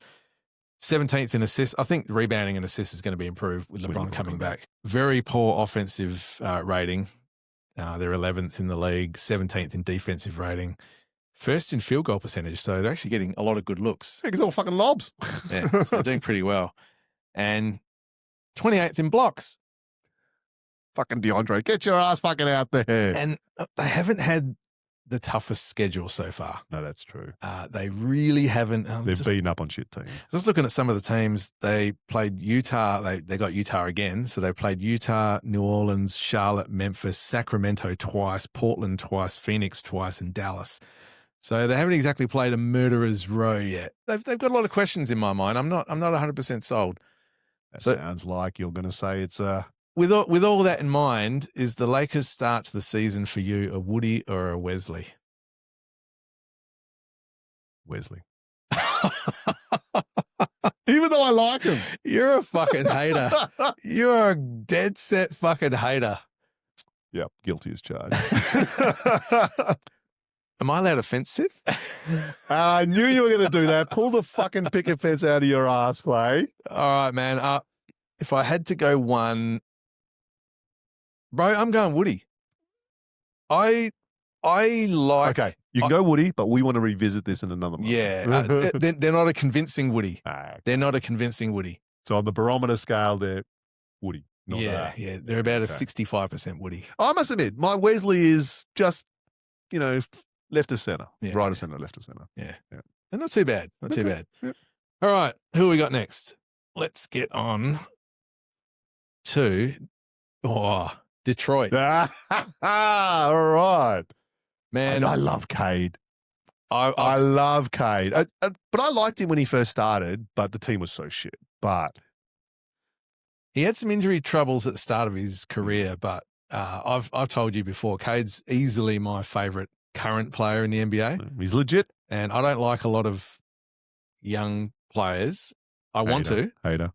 17th in assists. I think rebounding and assists is going to be improved with LeBron coming back. Very poor offensive rating. They're 11th in the league, 17th in defensive rating, first in field goal percentage. So they're actually getting a lot of good looks. Yeah, because all fucking lobs. Yeah, so they're doing pretty well. And 28th in blocks. Fucking DeAndre, get your ass fucking out there. And they haven't had the toughest schedule so far. No, that's true. They really haven't. They've beaten up on shit teams. Just looking at some of the teams, they played Utah. They got Utah again. So they played Utah, New Orleans, Charlotte, Memphis, Sacramento twice, Portland twice, Phoenix twice, and Dallas. So they haven't exactly played a murderer's row yet. They've got a lot of questions in my mind. I'm not 100% sold. That sounds like you're going to say it's a... With all that in mind, is the Lakers start to the season for you a Woody or a Wesley? Wesley. Even though I like him. You're a fucking hater. You're a dead set fucking hater. Yep, guilty as charged. Am I allowed offensive? I knew you were going to do that. Pull the fucking picket fence out of your ass, way. All right, man. If I had to go one... Bro, I'm going Woody. I like... Okay, you can go Woody, but we want to revisit this in another month. Yeah, they're not a convincing Woody. Okay. They're not a convincing Woody. So on the barometer scale, they're Woody. Not Yeah, they're about a 65% Woody. I must admit, my Wesley is just, left of center, right of center, left of center. Yeah. And not too bad. Not too bad. Yep. All right, who we got next? Let's get on to Detroit. All right. Man, and I love Cade. I love Cade. But I liked him when he first started, but the team was so shit. But he had some injury troubles at the start of his career, but I've told you before, Cade's easily my favorite current player in the NBA. He's legit. And I don't like a lot of young players. I want to. Hater.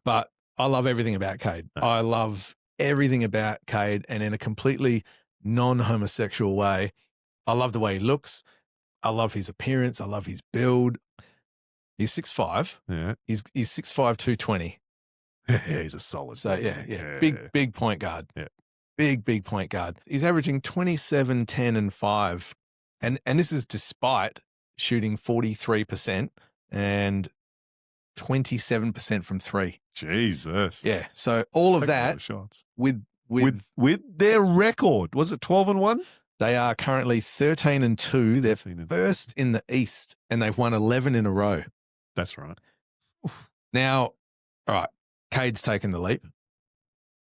But I love everything about Cade. No. I love everything about Cade, and in a completely non-homosexual way. I love the way he looks. I love his appearance. I love his build. He's 6'5". Yeah. He's 6'5", 220. Yeah, he's a solid. So yeah. Big point guard. Yeah. Big point guard. He's averaging 27, 10, and 5. And this is despite shooting 43% and 27% from three. Jesus. Yeah. So all of that shots. with their record. Was it 12-1? They are currently 13-2. They're first in the East, and they've won 11 in a row. That's right. Now, all right, Cade's taken the leap.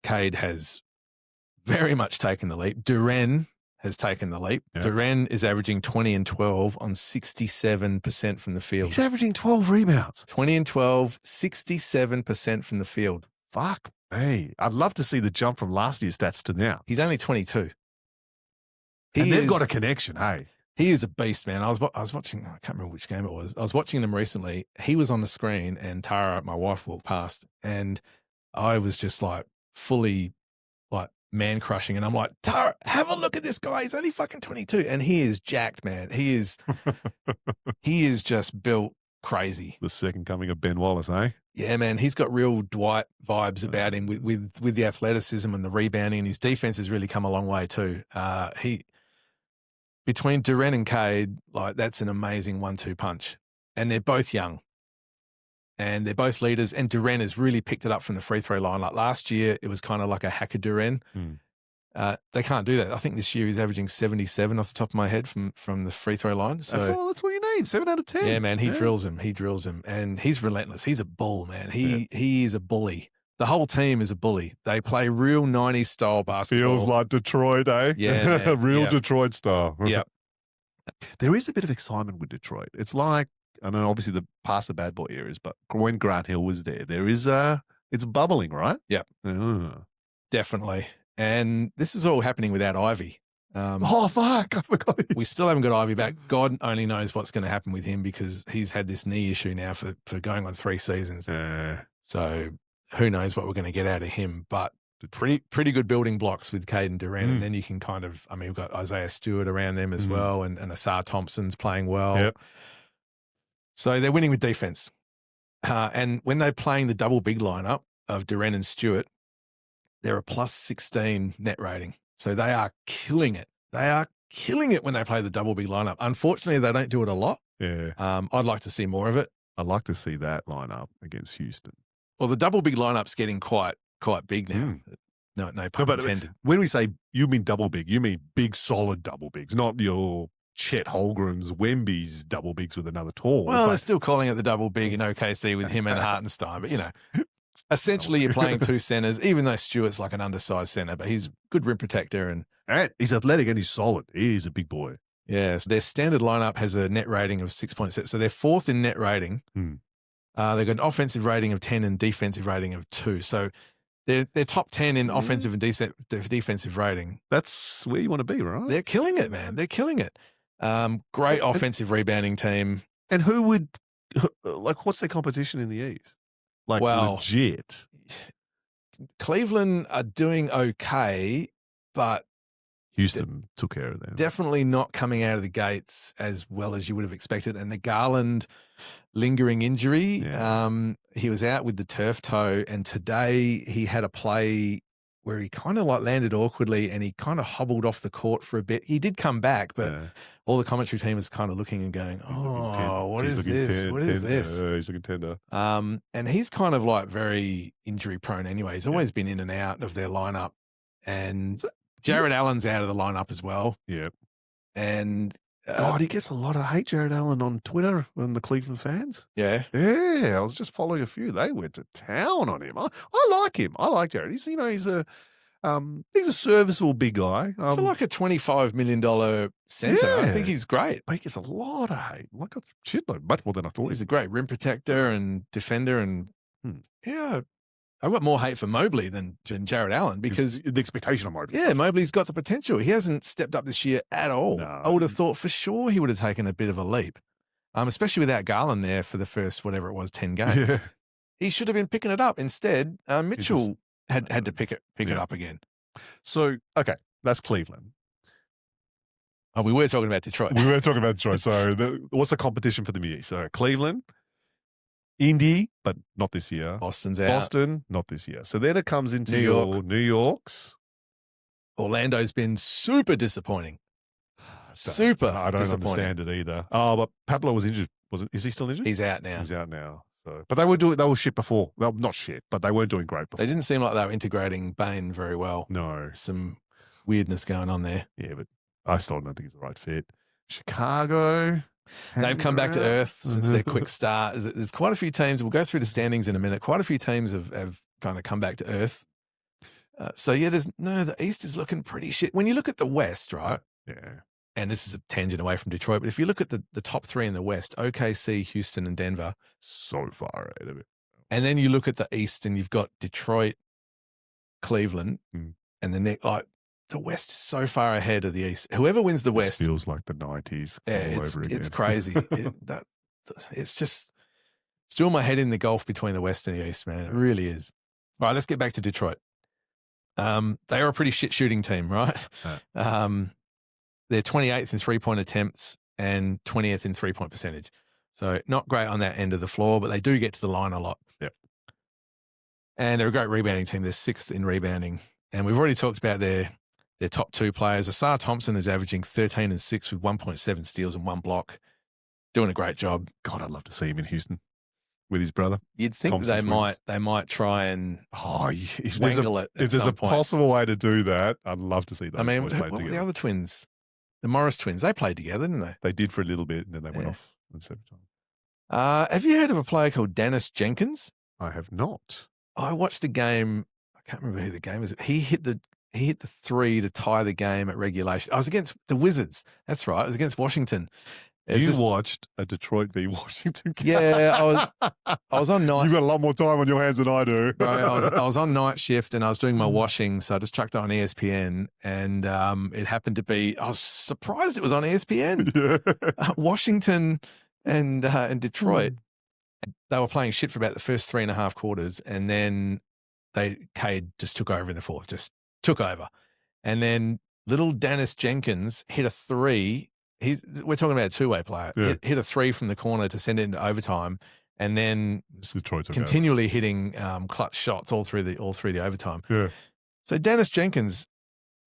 Cade has very much taken the leap. Duren has taken the leap. Yeah. Duren is averaging 20 and 12 on 67% from the field. He's averaging 12 rebounds. 20 and 12, 67% from the field. Fuck me. I'd love to see the jump from last year's stats to now. He's only 22. And they've got a connection, hey? He is a beast, man. I was watching, I can't remember which game it was. I was watching them recently. He was on the screen and Tara, my wife, walked past and I was just like fully like man crushing. And I'm like, Tara, have a look at this guy. He's only fucking 22. And he is jacked, man. He is just built crazy. The second coming of Ben Wallace, eh? Yeah, man. He's got real Dwight vibes about him with the athleticism and the rebounding, and his defense has really come a long way too. Between Duren and Cade, like that's an amazing 1-2 punch. And they're both young. And they're both leaders. And Duren has really picked it up from the free throw line. Like last year, it was kind of like a hacker Duren. They can't do that. I think this year he's averaging 77 off the top of my head from the free throw line. So that's what you need. 7 out of 10. Yeah, man. He drills him. And he's relentless. He's a bull, man. He is a bully. The whole team is a bully. They play real 90s style basketball. Feels like Detroit, eh? Yeah, man. Real Yep. Detroit style. Yep. There is a bit of excitement with Detroit. It's like, I know obviously the past the bad boy eras, but when Grant Hill was there is it's bubbling, right? Yep. Uh. Definitely. And this is all happening without Ivy. Oh, fuck. I forgot. We still haven't got Ivy back. God only knows what's going to happen with him because he's had this knee issue now for going on 3 seasons. So who knows what we're going to get out of him. But pretty good building blocks with Cade and Durant. And then you can kind of, I mean, we've got Isaiah Stewart around them as well. And Asar Thompson's playing well. Yep. So they're winning with defense. And when they're playing the double big lineup of Durant and Stewart, they're a plus 16 net rating. So they are killing it. They are killing it when they play the double big lineup. Unfortunately, they don't do it a lot. Yeah. I'd like to see more of it. I'd like to see that lineup against Houston. Well, the double big lineup's getting quite big now. No pun intended. When we say you mean double big, you mean big solid double bigs, not your Chet Holmgren's, Wemby's double bigs with another tall. Well, they're still calling it the double big in OKC with him and Hartenstein, but you know. Essentially, you're playing 2 centers, even though Stewart's like an undersized center, but he's good rim protector and he's athletic and he's solid. He's a big boy. Yeah, so their standard lineup has a net rating of 6.6. So they're 4th in net rating. They've got an offensive rating of 10 and defensive rating of 2. So they're top 10 in offensive and defensive rating. That's where you want to be, right? They're killing it, man. They're killing it. Great offensive rebounding team. And who would what's their competition in the East? Legit. Cleveland are doing okay, but Houston took care of them. Definitely not coming out of the gates as well as you would have expected. And the Garland lingering injury, he was out with the turf toe, and today he had a play where he kind of landed awkwardly and he kind of hobbled off the court for a bit. He did come back, but all the commentary team was kind of looking and going, what is this? What is this? He's looking tender. And he's kind of very injury prone anyway. He's always been in and out of their lineup. And Jared Allen's out of the lineup as well. Yeah. And God, he gets a lot of hate, Jared Allen, on Twitter and the Cleveland fans. Yeah. Yeah. I was just following a few. They went to town on him. I like him. I like Jared. He's a serviceable big guy. For like a $25 million center, I think he's great. But he gets a lot of hate. Like a shitload, much more than I thought. He's a great rim protector and defender. And I've got more hate for Mobley than Jared Allen because the expectation of Mobley. Yeah, Mobley's got the potential. He hasn't stepped up this year at all. No. I would have thought for sure he would have taken a bit of a leap, especially without Garland there for the first, whatever it was, 10 games. Yeah. He should have been picking it up. Instead, Mitchell had to pick it up again. So, okay, that's Cleveland. Oh, we were talking about Detroit. We were talking about Detroit. So what's the competition for the East? So Cleveland, Indy, but not this year. Boston's out. Boston, not this year. So then it comes into New York's. Orlando's been super disappointing. I don't understand it either. Oh, but Pablo was injured. Is he still injured? He's out now. He's out now. So, but they were shit before. Well, not shit, but they weren't doing great before. They didn't seem like they were integrating Bane very well. No. Some weirdness going on there. Yeah, but I still don't think it's the right fit. Chicago. They've come back to earth since their quick start. There's quite a few teams. We'll go through the standings in a minute. Quite a few teams have kind of come back to earth. The East is looking pretty shit. When you look at the West, right? Yeah. And this is a tangent away from Detroit, but if you look at the top 3 in the West, OKC, Houston, and Denver. So far out of it. And then you look at the East and you've got Detroit, Cleveland, and the West is so far ahead of the East. Whoever wins the West feels like the 90s all over again. It's crazy. It's just still my head in the gulf between the West and the East, man. It really is. All right, let's get back to Detroit. They are a pretty shit shooting team, right? They're 28th in 3-point attempts and 20th in 3-point percentage. So not great on that end of the floor, but they do get to the line a lot. Yep. And they're a great rebounding team. They're 6th in rebounding. And we've already talked about their top 2 players. Asar Thompson is averaging 13 and 6 with 1.7 steals and 1 block. Doing a great job. God, I'd love to see him in Houston with his brother. You'd think Thompson they might try and if wangle it. If there's a possible way to do that, I'd love to see that. I mean, what were the other twins? The Morris twins. They played together, didn't they? They did for a little bit, and then they went off at the same time. Have you heard of a player called Dennis Jenkins? I have not. I watched a game. I can't remember who the game was. He hit the three to tie the game at regulation. I was against the Wizards. That's right. I was against Washington. You watched a Detroit v Washington game. Yeah, I was on night. You've got a lot more time on your hands than I do. Bro, I was on night shift and I was doing my washing, so I just chucked it on ESPN, and it happened to be. I was surprised it was on ESPN. Yeah. Washington and Detroit. They were playing shit for about the first 3.5 quarters, and then Cade just took over in the fourth, just took over, and then little Dennis Jenkins hit a three. We're talking about a two-way player. Yeah. Hit a three from the corner to send it into overtime, and then Detroit took continually hitting clutch shots all through the overtime. Yeah. So Dennis Jenkins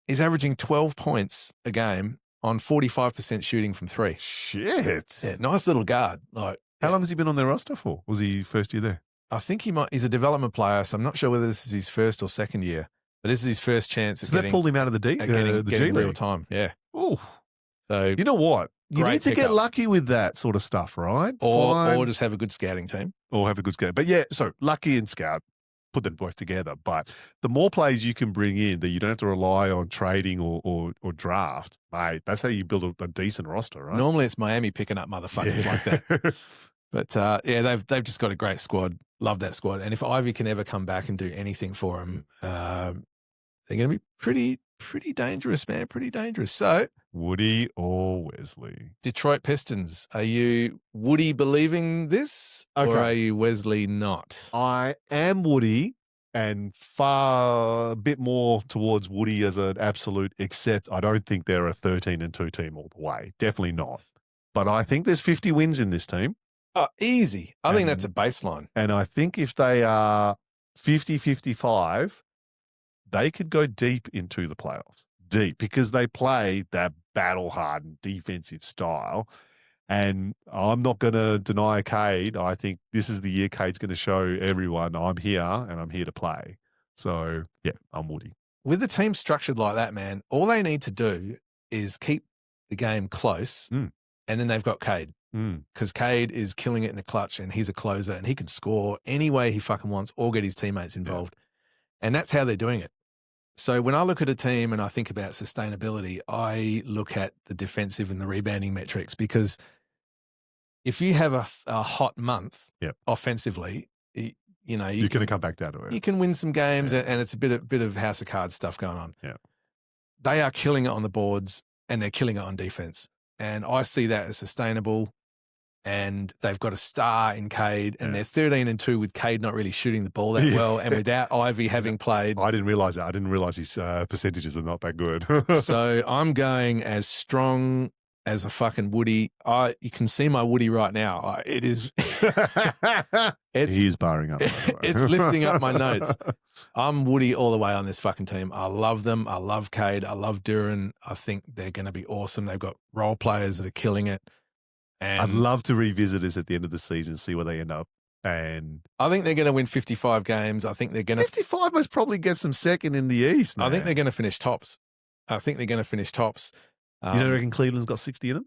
is averaging 12 points a game on 45% shooting from three. Shit. Yeah, nice little guard. Like, how long has he been on their roster for? Was he first year there? I think he's a development player, so I'm not sure whether this is his first or second year, but this is his first chance So that pulled him out of the G getting real League. time. Yeah. Oh. So you know what? You great need to get pickup. lucky with that sort of stuff, right? Or just have a good scouting team. Or have a good scout. But yeah, so lucky and scout, put them both together. But the more players you can bring in that you don't have to rely on trading or draft, mate, that's how you build a decent roster, right? Normally it's Miami picking up motherfuckers like that. But yeah, they've just got a great squad. Love that squad. And if Ivy can ever come back and do anything for them, they're going to be pretty dangerous, man. Pretty dangerous. So Woody or Wesley? Detroit Pistons. Are you Woody believing this, or are you Wesley not? I am Woody, and far a bit more towards Woody as an absolute, except I don't think they're a 13-2 team all the way. Definitely not. But I think there's 50 wins in this team. Oh, easy. I think that's a baseline. And I think if they are 50-55, they could go deep into the playoffs. Deep, because they play that battle-hardened defensive style. And I'm not going to deny Cade. I think this is the year Cade's going to show everyone I'm here and I'm here to play. So, yeah, I'm Woody. With the team structured like that, man, all they need to do is keep the game close, and then they've got Cade. Because Cade is killing it in the clutch, and he's a closer, and he can score any way he fucking wants or get his teammates involved. Yeah. And that's how they're doing it. So when I look at a team and I think about sustainability, I look at the defensive and the rebounding metrics, because if you have a hot month offensively, you know, you're going to come back down to it. You can win some games, and it's a bit of house of cards stuff going on. Yeah. They are killing it on the boards, and they're killing it on defense. And I see that as sustainable. And they've got a star in Cade, and they're 13-2 with Cade not really shooting the ball that well, and without Ivy having played. I didn't realize that. I didn't realize his percentages are not that good. So I'm going as strong as a fucking Woody. You can see my Woody right now. It is. He is barring up. It's lifting up my notes. I'm Woody all the way on this fucking team. I love them. I love Cade. I love Duran. I think they're going to be awesome. They've got role players that are killing it. And I'd love to revisit this at the end of the season, see where they end up. And I think they're going to win 55 games. I think they're going to 55 must probably get some second in the East. Man. I think they're going to finish tops. You don't reckon Cleveland's got 60 in them?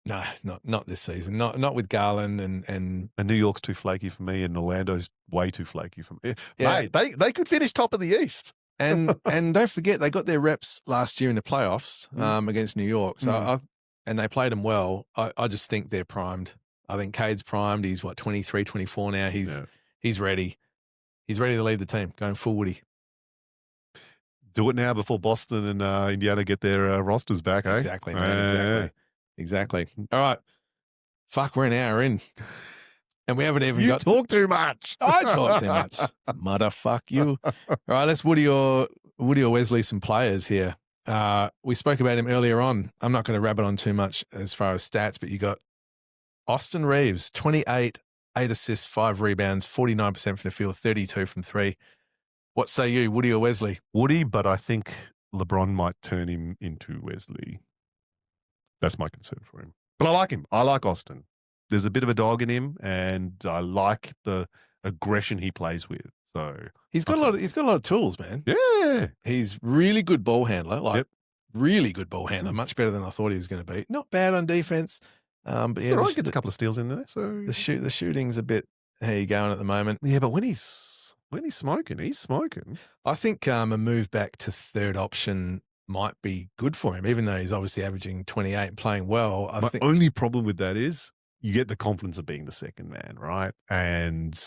No, not this season. Not with Garland and New York's too flaky for me, and Orlando's way too flaky for me. Yeah. Mate, they could finish top of the East. and don't forget they got their reps last year in the playoffs against New York. So and they played them well. I just think they're primed. I think Cade's primed. He's 23, 24 now. He's ready. He's ready to lead the team, going full Woody. Do it now before Boston and Indiana get their rosters back, eh? Exactly, man. Exactly. All right. Fuck, we're an hour in. And we haven't even got... You talk too much. I talk too much. Motherfuck you. All right, let's Woody or Wesley some players here. We spoke about him earlier on. I'm not going to rabbit on too much as far as stats, but you got Austin Reeves, 28, 8 assists, 5 rebounds, 49% from the field, 32 from 3. What say you, Woody or Wesley? Woody, but I think LeBron might turn him into Wesley. That's my concern for him. But I like him. I like Austin. There's a bit of a dog in him, and I like the aggression he plays with. So he's got a lot of tools, man. Yeah. He's really good ball handler, really good ball handler, much better than I thought he was going to be. Not bad on defense. But yeah, he gets a couple of steals in there. So the shooting's a bit how you going at the moment. Yeah, but when he's When he's smoking, he's smoking. I think a move back to third option might be good for him, even though he's obviously averaging 28 and playing well. I My think only problem with that is you get the confidence of being the second man, right? And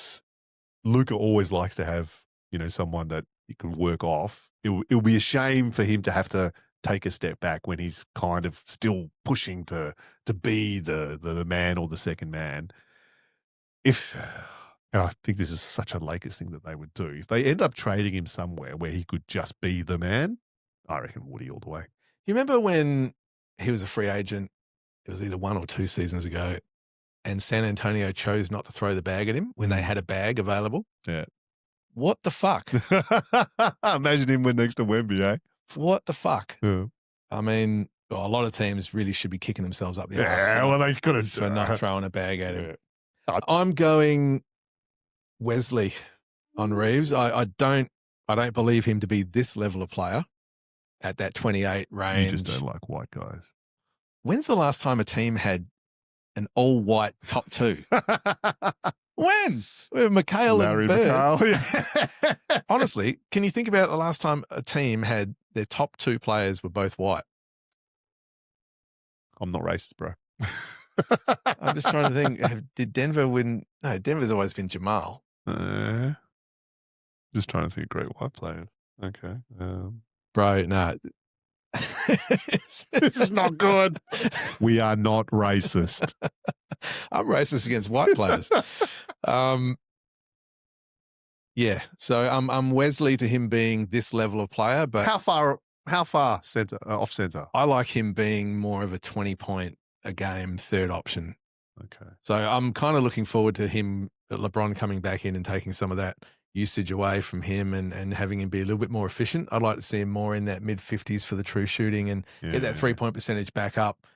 Luka always likes to have, someone that he can work off. It'll be a shame for him to have to take a step back when he's kind of still pushing to be the man or the second man. And I think this is such a Lakers thing that they would do. If they end up trading him somewhere where he could just be the man, I reckon Woody all the way. you remember when he was a free agent, it was either 1 or 2 seasons ago, and San Antonio chose not to throw the bag at him when they had a bag available? Yeah. What the fuck? Imagine him when next to Wemby, eh? What the fuck? Yeah. I mean, a lot of teams really should be kicking themselves up the arse Yeah, well, they could have for not throwing a bag at him. Yeah. I'm going Wesley on Reeves. I don't believe him to be this level of player at that 28 range. You just don't like white guys. When's the last time a team had an all-white top 2? When? With McHale Larry and Bird. McHale. Yeah. Honestly, can you think about the last time a team had their top 2 players were both white? I'm not racist, bro. I'm just trying to think. Did Denver win? No, Denver's always been Jamal. Just trying to think of great white players. Okay. Bro, no. This is not good. We are not racist. I'm racist against white players. Yeah. So I'm Wesley to him being this level of player, but How far center off center? I like him being more of a 20-point a game third option. Okay. So I'm kind of looking forward to him, LeBron coming back in and taking some of that usage away from him and having him be a little bit more efficient. I'd like to see him more in that mid-50s for the true shooting and get that 3-point percentage back up.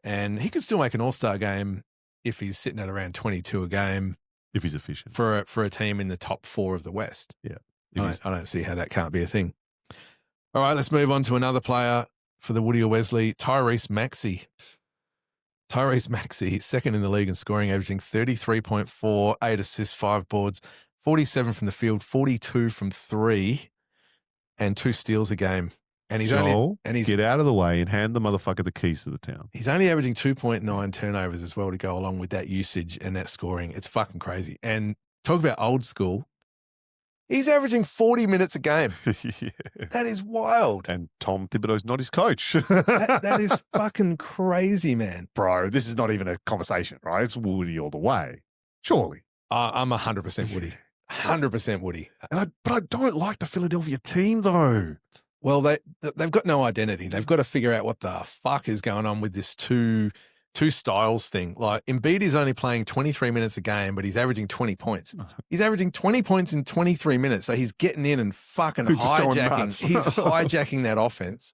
And he could still make an all-star game if he's sitting at around 22 a game. If he's efficient. For a team in the top 4 of the West. Yeah. I don't see how that can't be a thing. All right, let's move on to another player for the Woody or Wesley, Tyrese Maxey. Tyrese Maxey, second in the league in scoring, averaging 33.4, 8 assists, 5 boards, 47 from the field, 42 from 3, and 2 steals a game. And he's get out of the way and hand the motherfucker the keys to the town. He's only averaging 2.9 turnovers as well to go along with that usage and that scoring. It's fucking crazy. And talk about old school. He's averaging 40 minutes a game. Yeah. That is wild. And Tom Thibodeau's not his coach. That is fucking crazy, man. Bro, this is not even a conversation, right? It's Woody all the way. Surely. I'm 100% Woody. 100% Woody. But I don't like the Philadelphia team, though. Well, they've got no identity. They've got to figure out what the fuck is going on with this two styles thing. Like Embiid is only playing 23 minutes a game, but he's averaging 20 points. He's averaging 20 points in 23 minutes. So he's getting in and fucking hijacking. He's hijacking that offense.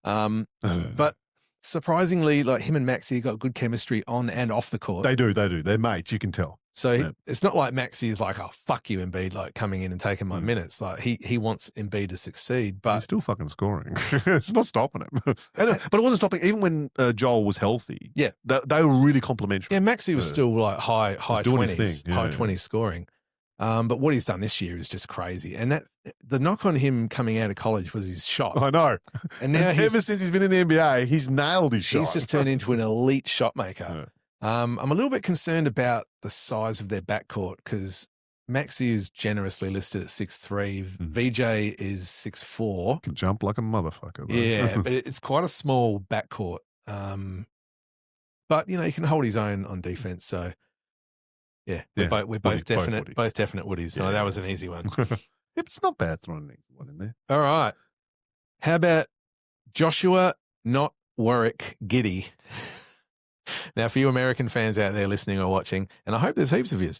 But surprisingly, like him and Maxey got good chemistry on and off the court. They do. They're mates. You can tell. So it's not like Maxey is like, oh, fuck you, Embiid, like coming in and taking my minutes. Like he wants Embiid to succeed, but he's still fucking scoring. It's not stopping him. But it wasn't stopping even when Joel was healthy. Yeah, they were really complimentary. Yeah, Maxey was still like high 20s, high 20s scoring. But what he's done this year is just crazy. And that the knock on him coming out of college was his shot. I know. And now ever since he's been in the NBA, he's nailed his shot. He's just turned into an elite shot maker. I'm a little bit concerned about the size of their backcourt because Maxey is generously listed at 6'3". VJ is 6'4". Can jump like a motherfucker, though. Yeah, but it's quite a small backcourt. But, he can hold his own on defense. So, yeah, we're both definite Woodies. Yeah. So that was an easy one. It's not bad throwing an easy one in there. All right. How about Joshua, not Warwick, Giddey? Now, for you American fans out there listening or watching, and I hope there's heaps of yous,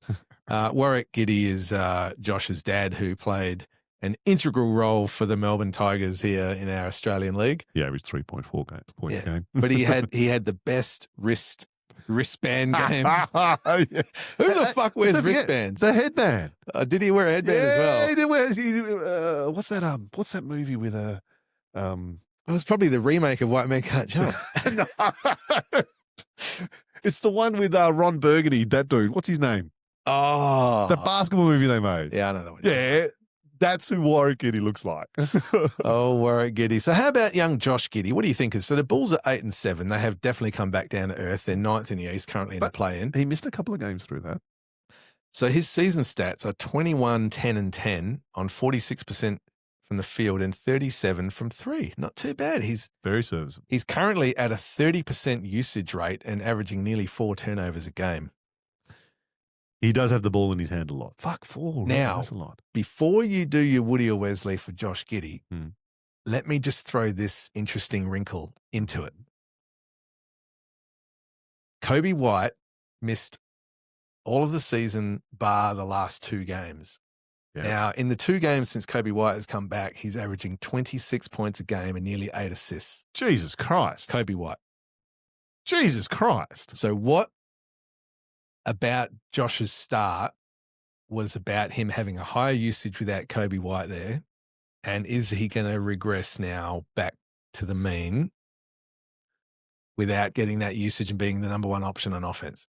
Warwick Giddey is Josh's dad who played an integral role for the Melbourne Tigers here in our Australian league. Yeah, it was 3.4 points a game. But he had the best wristband game. Who the fuck wears wristbands? The headband. Did he wear a headband as well? He did wear. What's that movie with a? It was probably the remake of White Man Can't Jump. It's the one with Ron Burgundy, that dude. What's his name? Oh. The basketball movie they made. Yeah, I know that one. Yeah, that's who Warwick Giddy looks like. Oh, Warwick Giddy. So how about young Josh Giddy? What do you think? So the Bulls are 8 and 7. They have definitely come back down to earth. They're 9th in the East, currently in the play-in. He missed a couple of games through that. So his season stats are 21, 10, and 10 on 46% from the field and 37 from 3. Not too bad. He's very serviceable. He's currently at a 30% usage rate and averaging nearly 4 turnovers a game. He does have the ball in his hand a lot. Fuck, 4. Now, that's a lot. Before you do your Woody or Wesley for Josh Giddy, let me just throw this interesting wrinkle into it. Kobe White missed all of the season bar the last 2 games. Yeah. Now, in the 2 games since Kobe White has come back, he's averaging 26 points a game and nearly 8 assists. Jesus Christ. Kobe White. Jesus Christ. So what about Josh's start was about him having a higher usage without Kobe White there? And is he going to regress now back to the mean without getting that usage and being the number 1 option on offense?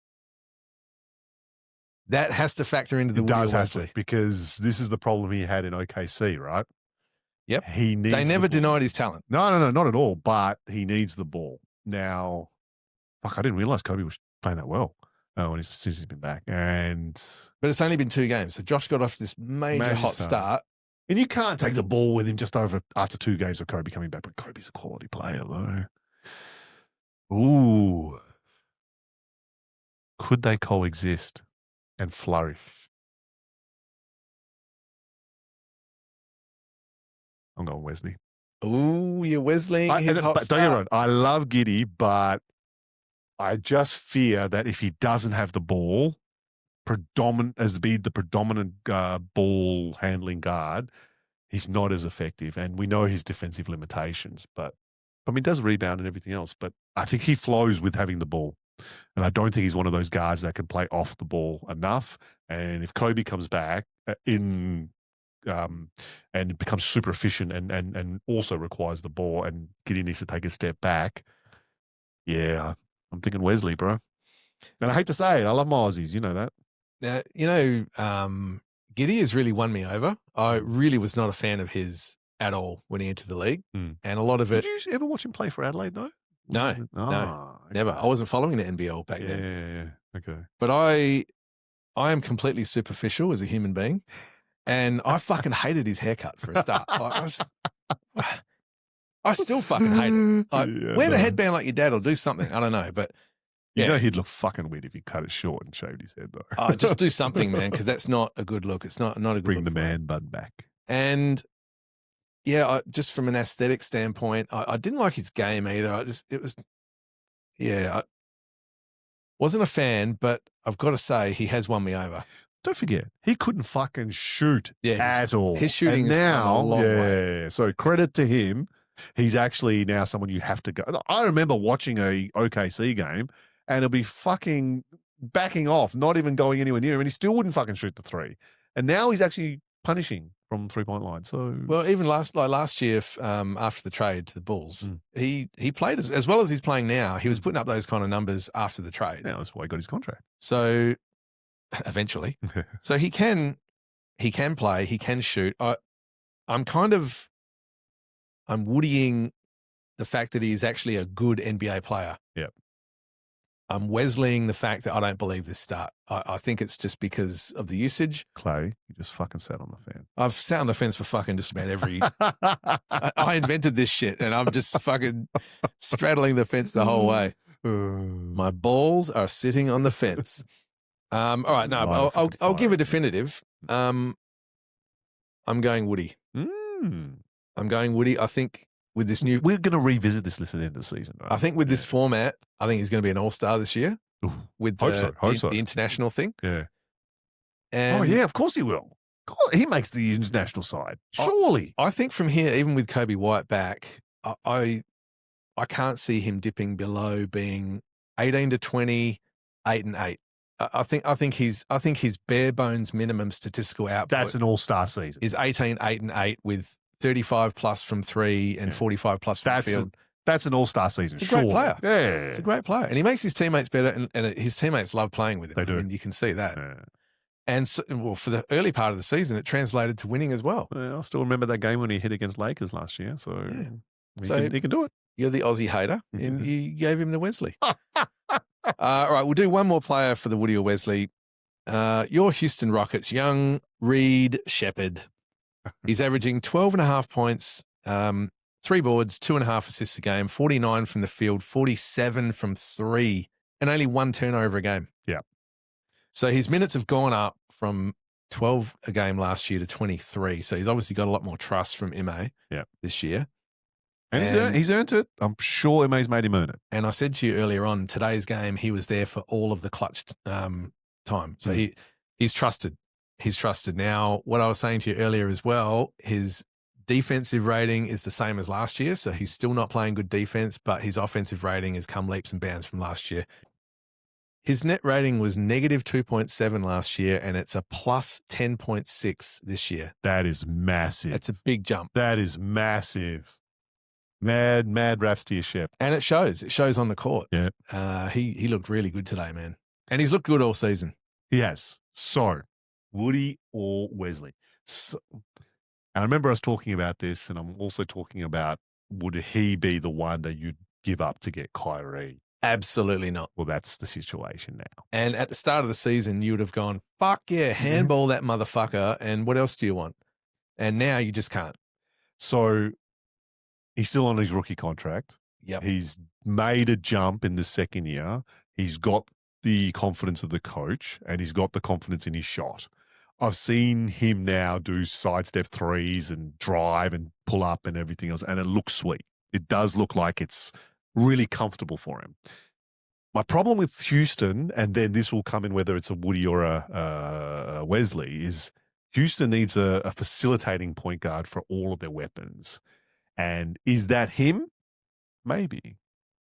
That has to factor into the Woody or Wesley. Because this is the problem he had in OKC, right? Yep. They never denied his talent. No, not at all. But he needs the ball. Now, fuck, I didn't realize Kobe was playing that well. Since he's been back. But it's only been 2 games. So Josh got off this major hot start. And you can't take the ball with him just over after 2 games of Kobe coming back. But Kobe's a quality player, though. Ooh. Could they coexist and flourish? I'm going Wesley. Ooh, you're Wesley. Don't get me wrong. I love Giddy, but I just fear that if he doesn't have the ball, the predominant ball handling guard, he's not as effective. And we know his defensive limitations, but he does rebound and everything else. But I think he flows with having the ball. And I don't think he's one of those guards that can play off the ball enough. And if Kobe comes back and becomes super efficient and also requires the ball and Giddy needs to take a step back, yeah, I'm thinking Wesley, bro. And I hate to say it, I love my Aussies. You know that. Now, Giddy has really won me over. I really was not a fan of his at all when he entered the league. And a lot of it. Did you ever watch him play for Adelaide, though? No, okay. Never. I wasn't following the NBL back then. Yeah. Okay. But I am completely superficial as a human being. And I fucking hated his haircut for a start. I still fucking hate it. Wear the headband like your dad or do something. I don't know. But you know he'd look fucking weird if he cut it short and shaved his head, though. Just do something, man, because that's not a good look. It's not a good look. Bring the man bun back. And just from an aesthetic standpoint, I didn't like his game either. I wasn't a fan, but I've got to say he has won me over. Don't forget, he couldn't fucking shoot at all. His shooting is now, a long way. So credit to him. He's actually now someone you have to go. I remember watching a OKC game and he'll be fucking backing off, not even going anywhere near him, and he still wouldn't fucking shoot the 3. And now he's actually punishing from 3-point line. So even last year, after the trade to the Bulls, he played as well as he's playing now. He was putting up those kind of numbers after the trade. Now that's why he got his contract. So eventually, so he can play, he can shoot. I'm woodying the fact that he's actually a good NBA player. Yep. I'm Wesleying the fact that I don't believe this start. I think it's just because of the usage. Clay, you just fucking sat on the fan. I've sat on the fence for fucking just about every. I invented this shit, and I'm just fucking straddling the fence the whole way. My balls are sitting on the fence. All right, no, I'll give a definitive. I'm going Woody. I'm going Woody. I think with this new, we're going to revisit this list at the end of the season. Right? I think with this format, I think he's going to be an all-star this year. Ooh, with hope so. The international thing. Yeah. And of course he will. He makes the international side. Surely. I think from here, even with Kobe White back, I can't see him dipping below being 18 to 20, 8 and 8. I think his bare bones minimum statistical output. That's an all-star season. Is 18, 8 and 8 with 35 plus from 3 and 45 plus from the field. That's an all-star season. It's a great player. Yeah. It's a great player. And he makes his teammates better, and his teammates love playing with him. They do. I mean, you can see that. Yeah. And so, well, for the early part of the season, it translated to winning as well. Well, I still remember that game when he hit against Lakers last year. So, he can do it. You're the Aussie hater, and you gave him to Wesley. All right, we'll do one more player for the Woody or Wesley. Your Houston Rockets, young Reed Shepherd. He's averaging 12.5 points, 3 boards, 2.5 assists a game, 49 from the field, 47 from 3, and only 1 turnover a game. Yeah. So his minutes have gone up from 12 a game last year to 23. So he's obviously got a lot more trust from MA this year. And he's earned it. I'm sure MA's made him earn it. And I said to you earlier on, today's game, he was there for all of the clutch time. So he's trusted. He's trusted. Now, what I was saying to you earlier as well, his defensive rating is the same as last year. So he's still not playing good defense, but his offensive rating has come leaps and bounds from last year. His net rating was negative 2.7 last year, and it's a plus 10.6 this year. That is massive. That's a big jump. That is massive. Mad raps to your ship. And it shows. It shows on the court. Yeah. He looked really good today, man. And he's looked good all season. He has. So, Woody or Wesley? So, and I remember us talking about this, and I'm also talking about, would he be the one that you'd give up to get Kyrie? Absolutely not. Well, that's the situation now. And at the start of the season, you would have gone, fuck yeah, handball that motherfucker. And what else do you want? And now you just can't. So he's still on his rookie contract. Yep. He's made a jump in the second year. He's got the confidence of the coach, and he's got the confidence in his shot. I've seen him now do sidestep threes and drive and pull up and everything else, and it looks sweet. It does look like it's really comfortable for him. My problem with Houston, and then this will come in whether it's a Woody or a Wesley, is Houston needs a facilitating point guard for all of their weapons. And is that him? Maybe.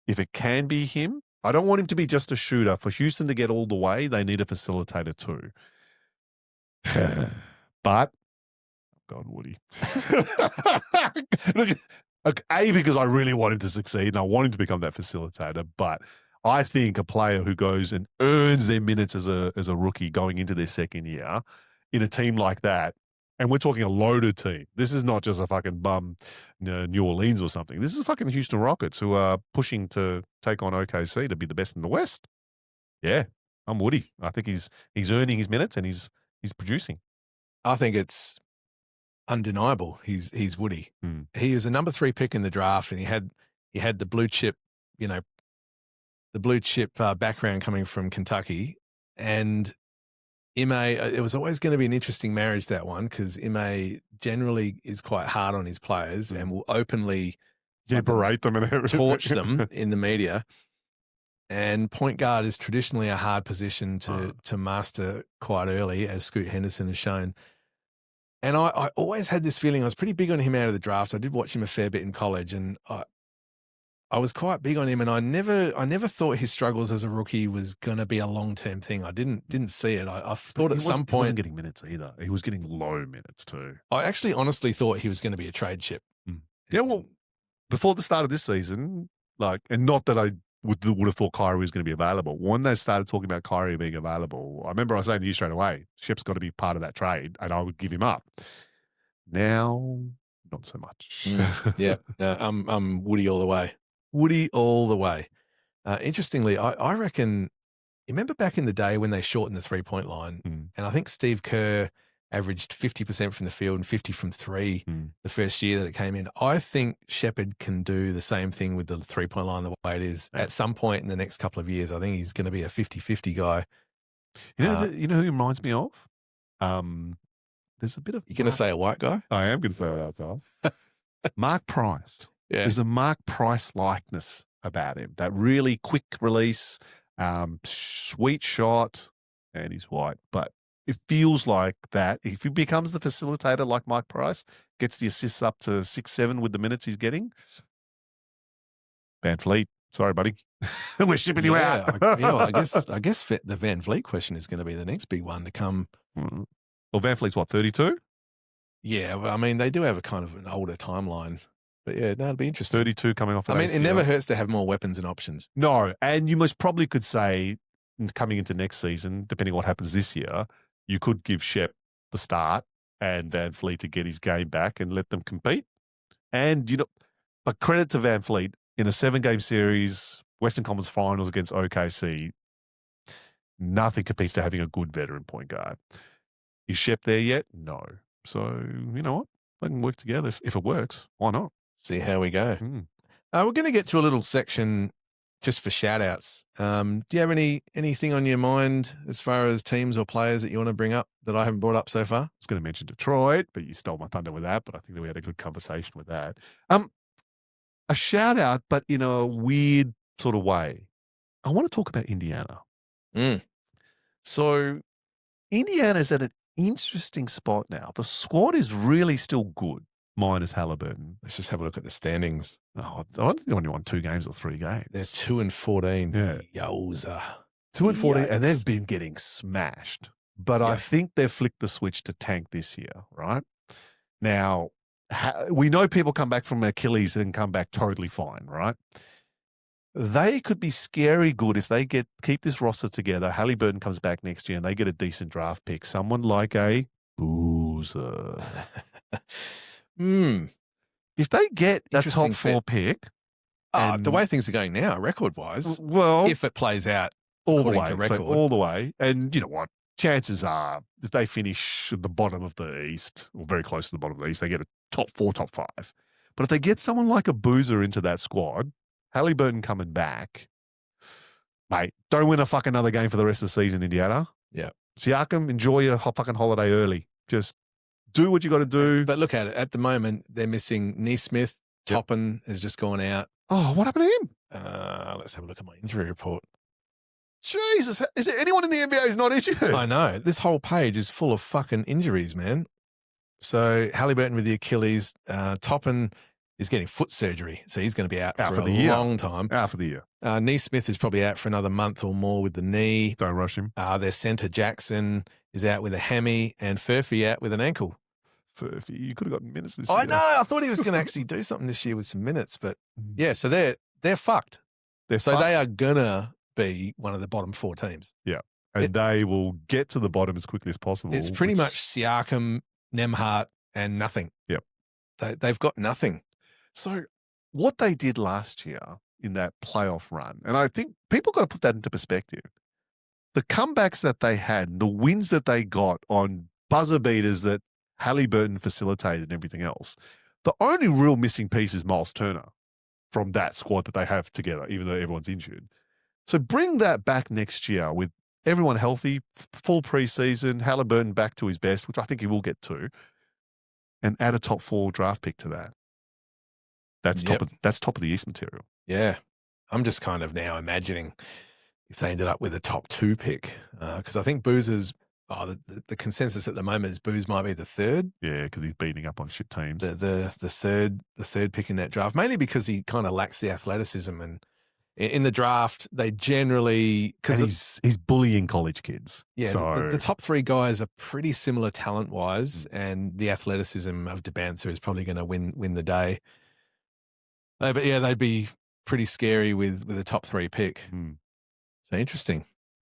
If it can be him, I don't want him to be just a shooter. For Houston to get all the way, they need a facilitator too. But, God, Woody. Look, because I really want him to succeed and I want him to become that facilitator. But I think a player who goes and earns their minutes as a rookie going into their second year in a team like that, and we're talking a loaded team. This is not just a fucking bum New Orleans or something. This is fucking Houston Rockets who are pushing to take on OKC to be the best in the West. Yeah, I'm Woody. I think he's earning his minutes and he's producing. I think it's undeniable. He's Woody. He was a number 3 pick in the draft, and he had the blue chip, background coming from Kentucky, and it was always going to be an interesting marriage, that one, because Ime generally is quite hard on his players and will openly berate them and everything. Torch them in the media. And point guard is traditionally a hard position to master quite early, as Scoot Henderson has shown. And I always had this feeling. I was pretty big on him out of the draft. I did watch him a fair bit in college, and I was quite big on him. And I never thought his struggles as a rookie was going to be a long-term thing. I didn't see it. I thought at some point he wasn't getting minutes either. He was getting low minutes too. I actually honestly thought he was going to be a trade chip. Yeah, well, before the start of this season, and not that I would have thought Kyrie was going to be available. When they started talking about Kyrie being available, I remember I was saying to you straight away, Ship's got to be part of that trade, and I would give him up. Now, not so much. Yeah, I'm Woody all the way. Woody all the way. Interestingly, I reckon, you remember back in the day when they shortened the 3-point line, and I think Steve Kerr averaged 50% from the field and 50 from 3 the first year that it came in. I think Shepherd can do the same thing with the 3-point line the way it is. At some point in the next couple of years, I think he's going to be a 50-50 guy. You know who he reminds me of? There's a bit of... You're going to say a white guy? I am going to say a white guy. Mark Price. Yeah. There's a Mark Price likeness about him. That really quick release, sweet shot, and he's white. But it feels like that if he becomes the facilitator like Mike Price, gets the assists up to 6-7 with the minutes he's getting. Van Fleet, sorry, buddy. We're shipping you out. I guess the Van Fleet question is going to be the next big one to come. Well, Van Fleet's what, 32? Yeah, well, I mean, they do have a kind of an older timeline. But yeah, that'll be interesting. 32 coming off. I mean, it never hurts to have more weapons and options. No, and you most probably could say, coming into next season, depending on what happens this year, You could give Shep the start and Van Fleet to get his game back and let them compete. And, but credit to Van Fleet, in a 7-game series, Western Conference Finals against OKC, nothing competes to having a good veteran point guard. Is Shep there yet? No. So, you know what? They can work together. If it works, why not? See how we go. Mm. We're going to get to a little section just for shout-outs. Do you have anything on your mind as far as teams or players that you want to bring up that I haven't brought up so far? I was going to mention Detroit, but you stole my thunder with that. But I think that we had a good conversation with that. A shout-out, but in a weird sort of way. I want to talk about Indiana. Mm. So Indiana's at an interesting spot now. The squad is really still good, minus Halliburton. Let's just have a look at the standings. Oh, I don't think they only won 2 games or 3 games. They're 2-14. Yeah. Yowza. 2-14, and they've Yikes. been getting smashed. But Yeah. I think they've flicked the switch to tank this year, right? Now, we know people come back from Achilles and come back totally fine, right? They could be scary good if they keep this roster together. Halliburton comes back next year and they get a decent draft pick. Someone like a Boozer. If they get a Interesting top 4 fit. pick, The way things are going now, record-wise, well, if it plays out all the according way, to record. so all the way. And you know what? Chances are, if they finish at the bottom of the East, or very close to the bottom of the East, they get a top 4, top 5. But if they get someone like a Boozer into that squad, Halliburton coming back, mate, don't win a fucking another game for the rest of the season, Indiana. Yeah. Siakam, enjoy your fucking holiday early. Just do what you got to do. But look at it. At the moment, they're missing Neesmith. Yep. Toppin has just gone out. Oh, what happened to him? Let's have a look at my injury report. Jesus, is there anyone in the NBA who's not injured? I know. This whole page is full of fucking injuries, man. So Halliburton with the Achilles. Toppin is getting foot surgery. So he's going to be out for the a year. long time. Out for the year. Neesmith is probably out for another month or more with the knee. Don't rush him. Their center Jackson is out with a hammy and Furphy out with an ankle. Furphy, you could have gotten minutes this year. I know. I thought he was going to actually do something this year with some minutes, but yeah, so they're fucked. They are gonna be one of the bottom 4 teams. Yeah, and they will get to the bottom as quickly as possible. It's pretty much Siakam, Nembhard, and nothing. Yep, they've got nothing. So what they did last year in that playoff run, and I think people got to put that into perspective. The comebacks that they had, the wins that they got on buzzer beaters that Halliburton facilitated and everything else. The only real missing piece is Miles Turner from that squad that they have together, even though everyone's injured. So bring that back next year with everyone healthy, full preseason, Halliburton back to his best, which I think he will get to, and add a top 4 draft pick to that. That's top of the East material. Yeah. I'm just kind of now imagining if they ended up with a top 2 pick, because I think Boozer's the consensus at the moment is Booz might be the 3rd. Yeah, because he's beating up on shit teams. The third pick in that draft, mainly because he kind of lacks the athleticism, and in the draft they generally because he's bullying college kids. Yeah, so the top 3 guys are pretty similar talent wise, and the athleticism of Debancer is probably going to win the day. But yeah, they'd be pretty scary with a top 3 pick. So interesting.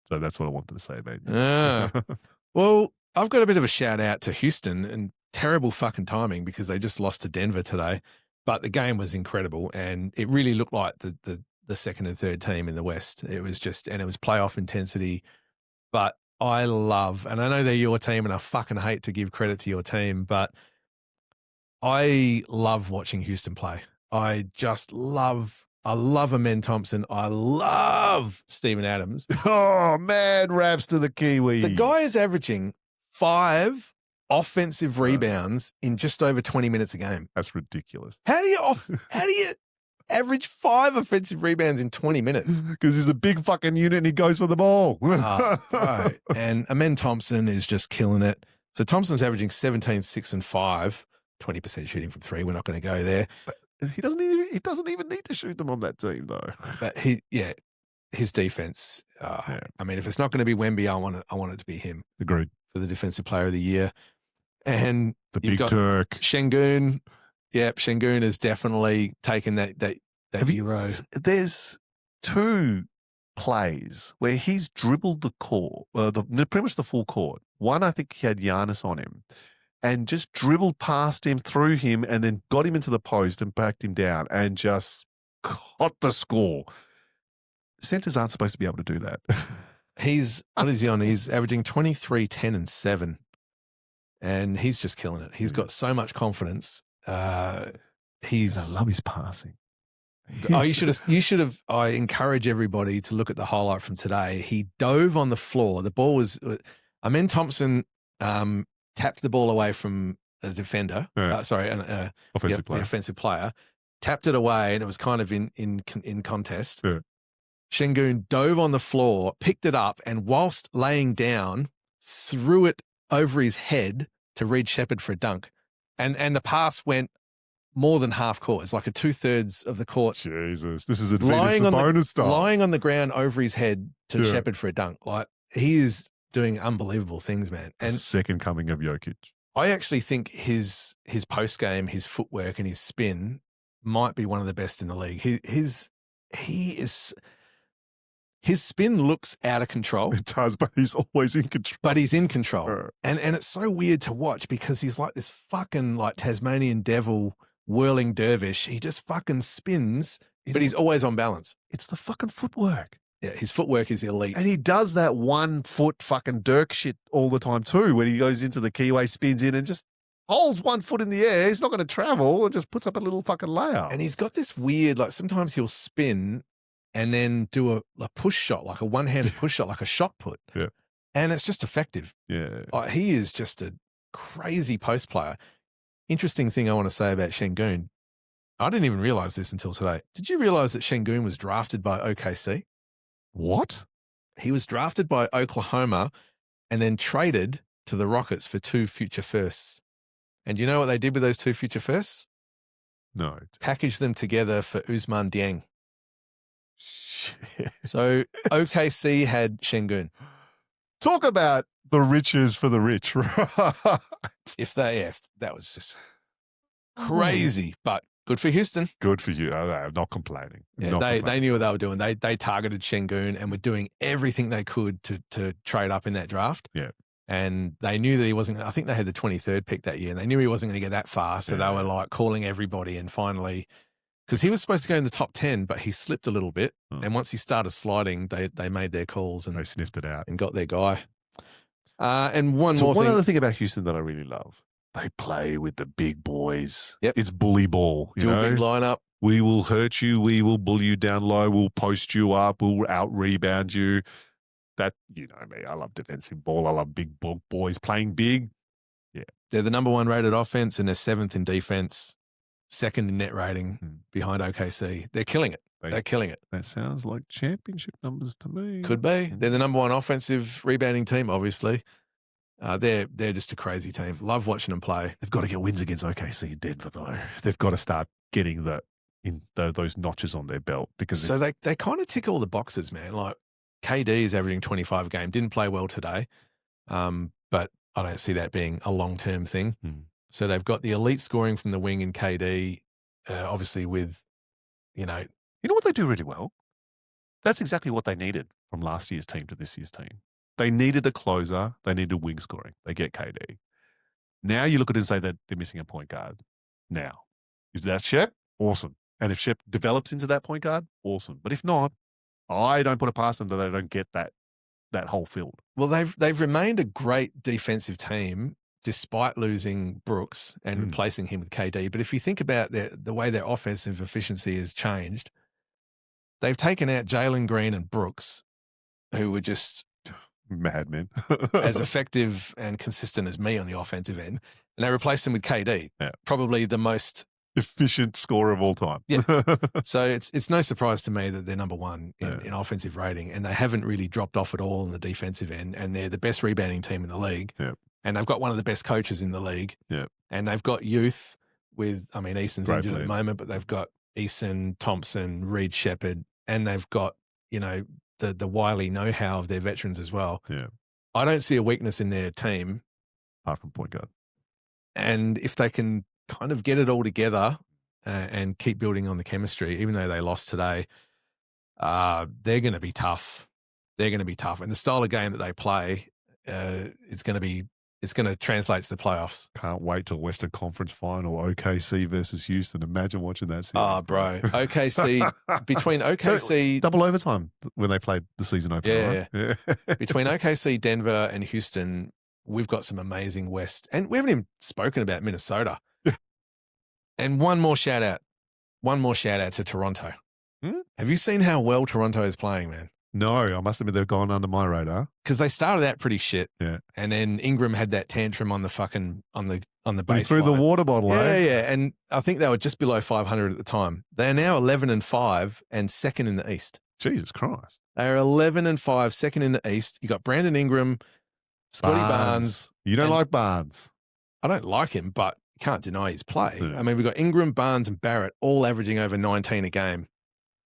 So that's what I wanted to say about you. Well, I've got a bit of a shout out to Houston, and terrible fucking timing because they just lost to Denver today. But the game was incredible, and it really looked like the 2nd and 3rd team in the West. It was playoff intensity. But I love, and I know they're your team, and I fucking hate to give credit to your team, but I love watching Houston play. I love Amen Thompson. I love Steven Adams. Oh, man, raps to the Kiwi. The guy is averaging 5 offensive rebounds in just over 20 minutes a game. That's ridiculous. How do you average 5 offensive rebounds in 20 minutes? Because he's a big fucking unit and he goes for the ball. Right. And Amen Thompson is just killing it. So Thompson's averaging 17, 6, and 5, 20% shooting from 3. We're not going to go there. But he doesn't even need to shoot them on that team, though. But his defense. I mean, if it's not going to be Wemby, I want it to be him. Agreed. For the Defensive Player of the Year. And the Big Turk. Şengün. Yep, Şengün has definitely taken that hero. There's 2 plays where he's dribbled the court, pretty much the full court. One, I think he had Giannis on him and just dribbled past him, through him, and then got him into the post and backed him down and just caught the score. Centers aren't supposed to be able to do that. What is he on? He's averaging 23, 10, and 7. And he's just killing it. He's got so much confidence. I love his passing. You should have. I encourage everybody to look at the highlight from today. He dove on the floor. The ball was. Amen Thompson tapped the ball away from a defender. An offensive player. Tapped it away, and it was kind of in contest. Yeah. Şengün dove on the floor, picked it up, and whilst laying down, threw it over his head to Reed Shepherd for a dunk. And the pass went more than half court. It's like a 2/3 of the court. Jesus, this is advanced bonus style. Lying on the ground over his head to Shepherd for a dunk. Like, he is doing unbelievable things, man. And second coming of Jokic. I actually think his post game, his footwork, and his spin might be one of the best in the league. His spin looks out of control. It does, but he's always in control. But he's in control. And it's so weird to watch because he's like this fucking like Tasmanian devil whirling dervish. He just fucking spins, but he's always on balance. It's the fucking footwork. Yeah, his footwork is elite. And he does that 1 foot fucking Dirk shit all the time too, when he goes into the keyway, spins in and just holds 1 foot in the air. He's not going to travel and just puts up a little fucking layup. And he's got this weird, like sometimes he'll spin and then do a push shot, like a one-handed push shot, like a shot put. Yeah. And it's just effective. Yeah. He is just a crazy post player. Interesting thing I want to say about Şengün. I didn't even realize this until today. Did you realize that Şengün was drafted by OKC? What? He was drafted by Oklahoma and then traded to the Rockets for 2 future firsts. And do you know what they did with those 2 future firsts? No. Packaged them together for Ousmane Dieng. Shit. So OKC had Şengün. Talk about the riches for the rich, right? If that was just crazy, but good for Houston. Good for you. I'm not complaining. Yeah, they knew what they were doing. They targeted Şengün and were doing everything they could to trade up in that draft. Yeah. And they knew that he wasn't. I think they had the 23rd pick that year, and they knew he wasn't going to get that far. So they were like calling everybody, and finally, because he was supposed to go in the top 10, but he slipped a little bit. And once he started sliding, they made their calls and they sniffed it out and got their guy. And one other thing about Houston that I really love, they play with the big boys. Yep. It's bully ball. You know? Big lineup. We will hurt you. We will bully you down low. We'll post you up. We'll out rebound you. That, you know me, I love defensive ball. I love big boys playing big. Yeah. They're the number 1 rated offense and they're 7th in defense, 2nd in net rating behind OKC. They're killing it. They're killing it. That sounds like championship numbers to me. Could be. They're the number 1 offensive rebounding team, obviously. They're just a crazy team. Love watching them play. They've got to get wins against OKC and Denver, though. They've got to start getting those notches on their belt. So they kind of tick all the boxes, man. Like, KD is averaging 25 a game. Didn't play well today, but I don't see that being a long-term thing. So they've got the elite scoring from the wing in KD, obviously with, You know what they do really well? That's exactly what they needed from last year's team to this year's team. They needed a closer. They needed wing scoring. They get KD. Now you look at it and say that they're missing a point guard. Now, is that Shep? Awesome. And if Shep develops into that point guard, awesome. But if not, I don't put it past them that they don't get that whole field. Well, they've remained a great defensive team despite losing Brooks and replacing him with KD. But if you think about the way their offensive efficiency has changed, they've taken out Jalen Green and Brooks, who were just madmen, as effective and consistent as me on the offensive end, and they replaced them with KD, probably the most efficient scorer of all time. Yeah. So it's no surprise to me that they're number 1 in offensive rating, and they haven't really dropped off at all on the defensive end, and they're the best rebounding team in the league. Yeah. And they've got one of the best coaches in the league. Yeah. And they've got youth with, I mean, Eason's injured at the moment, but they've got Eason, Thompson, Reed Shepherd, and they've got, the wily know-how of their veterans as well. Yeah. I don't see a weakness in their team. Apart from point guard. And if they can kind of get it all together and keep building on the chemistry, even though they lost today, they're going to be tough. They're going to be tough. And the style of game that they play, it's going to translate to the playoffs. Can't wait till Western Conference Final, OKC versus Houston. Imagine watching that series. Oh, bro. OKC, between OKC... Double overtime when they played the season opener, right? Yeah. Between OKC, Denver, and Houston, we've got some amazing West. And we haven't even spoken about Minnesota. And one more shout out to Toronto. Have you seen how well Toronto is playing, man? No, I must admit they've gone under my radar. Because they started out pretty shit. Yeah. And then Ingram had that tantrum on the baseline. He threw the water bottle, Yeah. And I think they were just below 500 at the time. They are now 11-5 and second in the East. Jesus Christ. They are 11-5, second in the East. You got Brandon Ingram, Scotty Barnes. You don't like Barnes? I don't like him, but can't deny his play. Yeah. I mean, we've got Ingram, Barnes, and Barrett all averaging over 19 a game.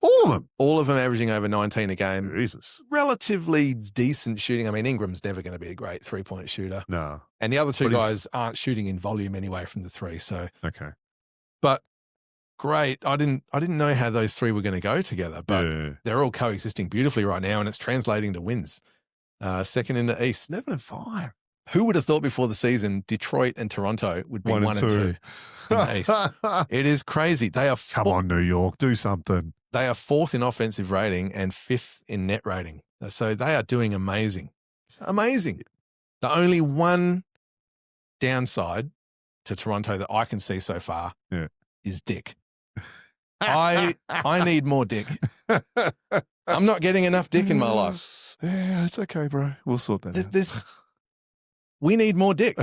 All of them? All of them averaging over 19 a game. Jesus. Relatively decent shooting. I mean, Ingram's never going to be a great three-point shooter. No. And the other two But guys aren't shooting in volume anyway from the three. So, okay. But great. I didn't know how those three were going to go together, but they're all coexisting beautifully right now, and it's translating to wins. Second in the East. 11-5. Who would have thought before the season Detroit and Toronto would be 1 and 2 in the East? It is crazy. They are Come on, New York, do something. They are 4th in offensive rating and 5th in net rating. So they are doing amazing. Amazing. The only one downside to Toronto that I can see so far is Dick. I need more Dick. I'm not getting enough Dick in my life. Yeah, it's okay, bro. We'll sort that out. We need more Dick.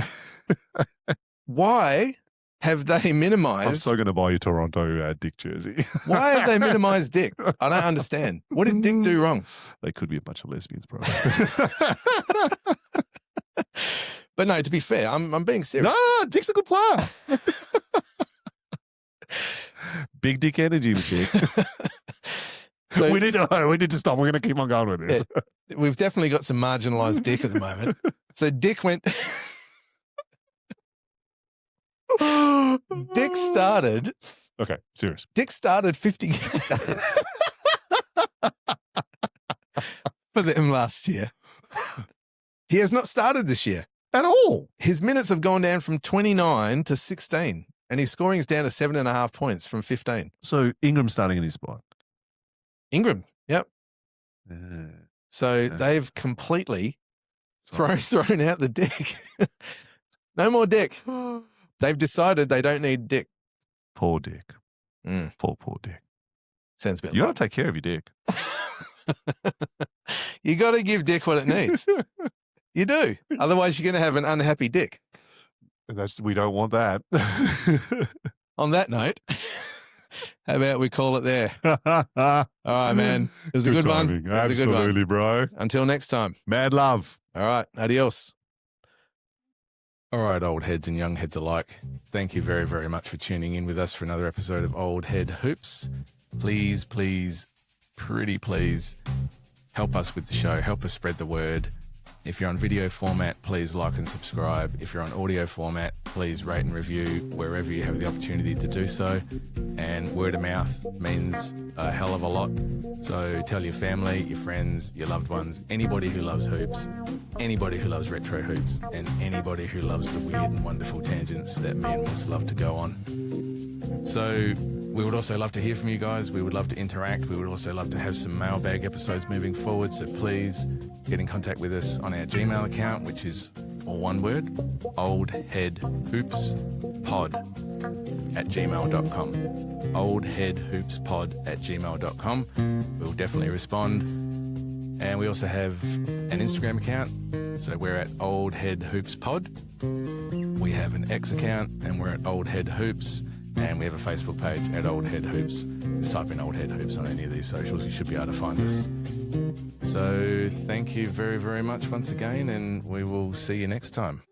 Why have they minimized? I'm so going to buy you Toronto Dick jersey. Why have they minimized Dick? I don't understand. What did Dick do wrong? They could be a bunch of lesbians, bro. But no, to be fair, I'm being serious. No, Dick's a good player. Big Dick energy, Dick. So, we need to stop. We're going to keep on going with this. Yeah, we've definitely got some marginalized Dick at the moment. So Dick went. Dick started. Okay, serious. Dick started 50 games for them last year. He has not started this year at all. His minutes have gone down from 29 to 16, and his scoring is down to 7.5 points from 15. So Ingram's starting in his spot. Ingram, yep. So they've completely thrown out the Dick. No more Dick. They've decided they don't need Dick. Poor Dick. Poor Dick. Sounds a bit. You got to take care of your Dick. You got to give Dick what it needs. You do. Otherwise, you're going to have an unhappy Dick. We don't want that. On that note, how about we call it there? All right, man. It was a good one. It was a good one. Absolutely, bro. Until next time. Mad love. All right. Adios. All right, old heads and young heads alike. Thank you very, very much for tuning in with us for another episode of Old Head Hoops. Please, pretty please, help us with the show. Help us spread the word. If you're on video format, please like and subscribe. If you're on audio format, please rate and review wherever you have the opportunity to do so. And word of mouth means a hell of a lot. So tell your family, your friends, your loved ones, anybody who loves hoops, anybody who loves retro hoops, and anybody who loves the weird and wonderful tangents that me and Mus love to go on. So we would also love to hear from you guys. We would love to interact. We would also love to have some mailbag episodes moving forward. So please get in contact with us on our Gmail account, which is all one word, oldheadhoopspod@gmail.com. oldheadhoopspod@gmail.com. We'll definitely respond. And we also have an Instagram account. So we're at oldheadhoopspod. We have an X account, and we're at oldheadhoops. And we have a Facebook page at Old Head Hoops. Just type in Old Head Hoops on any of these socials. You should be able to find us. So thank you very, very much once again, and we will see you next time.